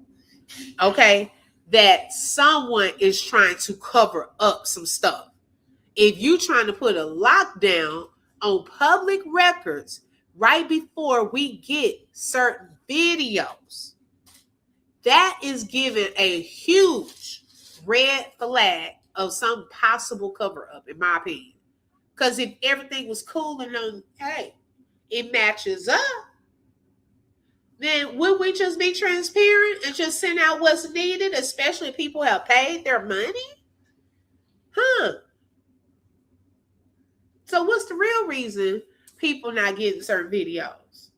Okay, that someone is trying to cover up some stuff. If you trying to put a lockdown on public records right before we get certain videos, that is giving a huge red flag of some possible cover up, in my opinion. Because if everything was cool and on, hey, it matches up, then would we just be transparent and just send out what's needed, especially if people have paid their money? Huh. So what's the real reason people not getting certain videos?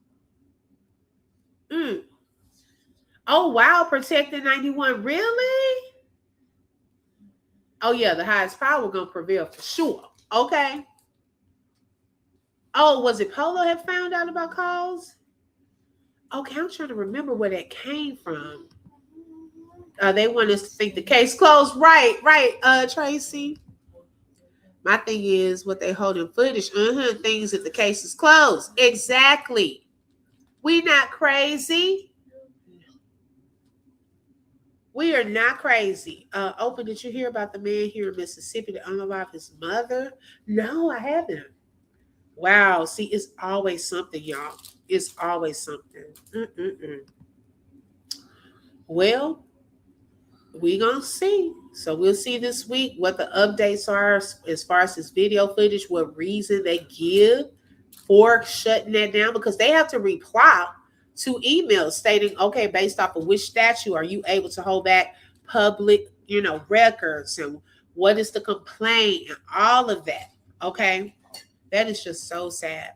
Oh, wow, Protecting 91, really? Oh, yeah, the highest power gonna prevail for sure. Okay. Oh, was it Polo had found out about calls? Okay, I'm trying to remember where that came from. They want us to think the case closed. Right, Tracy. My thing is what they hold in footage. Things that the case is closed. Exactly. We not crazy. We are not crazy. Open, did you hear about the man here in Mississippi that unalived his mother? No, I haven't. Wow. See, it's always something, y'all. It's always something. Well, we gonna see. So we'll see this week what the updates are as far as this video footage, what reason they give for shutting that down, because they have to reply to emails stating, okay, based off of which statute are you able to hold back public, records, and what is the complaint and all of that. Okay. That is just so sad.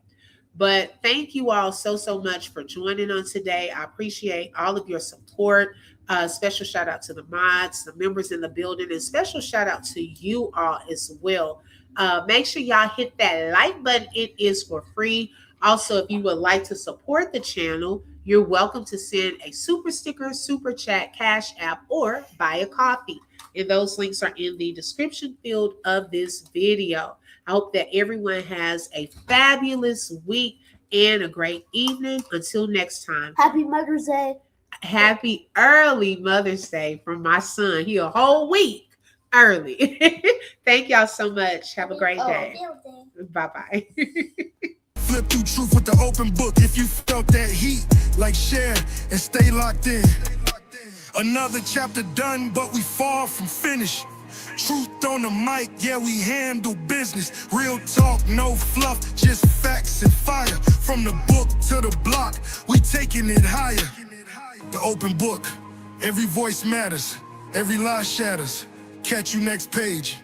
But thank you all so much for joining on today. I appreciate all of your support. Special shout out to the mods, the members in the building, and special shout out to you all as well. Make sure y'all hit that like button. It is for free. Also, if you would like to support the channel, you're welcome to send a super sticker, super chat, cash app, or buy a coffee. And those links are in the description field of this video. I hope that everyone has a fabulous week and a great evening. Until next time. Happy Mother's Day. Happy early Mother's Day from my son. He a whole week early. Thank y'all so much. Have a great day. Bye-bye. Flip through truth with the open book. If you felt that heat, like share and stay locked in. Another chapter done, but we far from finished. Truth on the mic, yeah, we handle business. Real talk, no fluff, just facts and fire. From the book to the block, we taking it higher. The open book, every voice matters, every lie shatters. Catch you next page.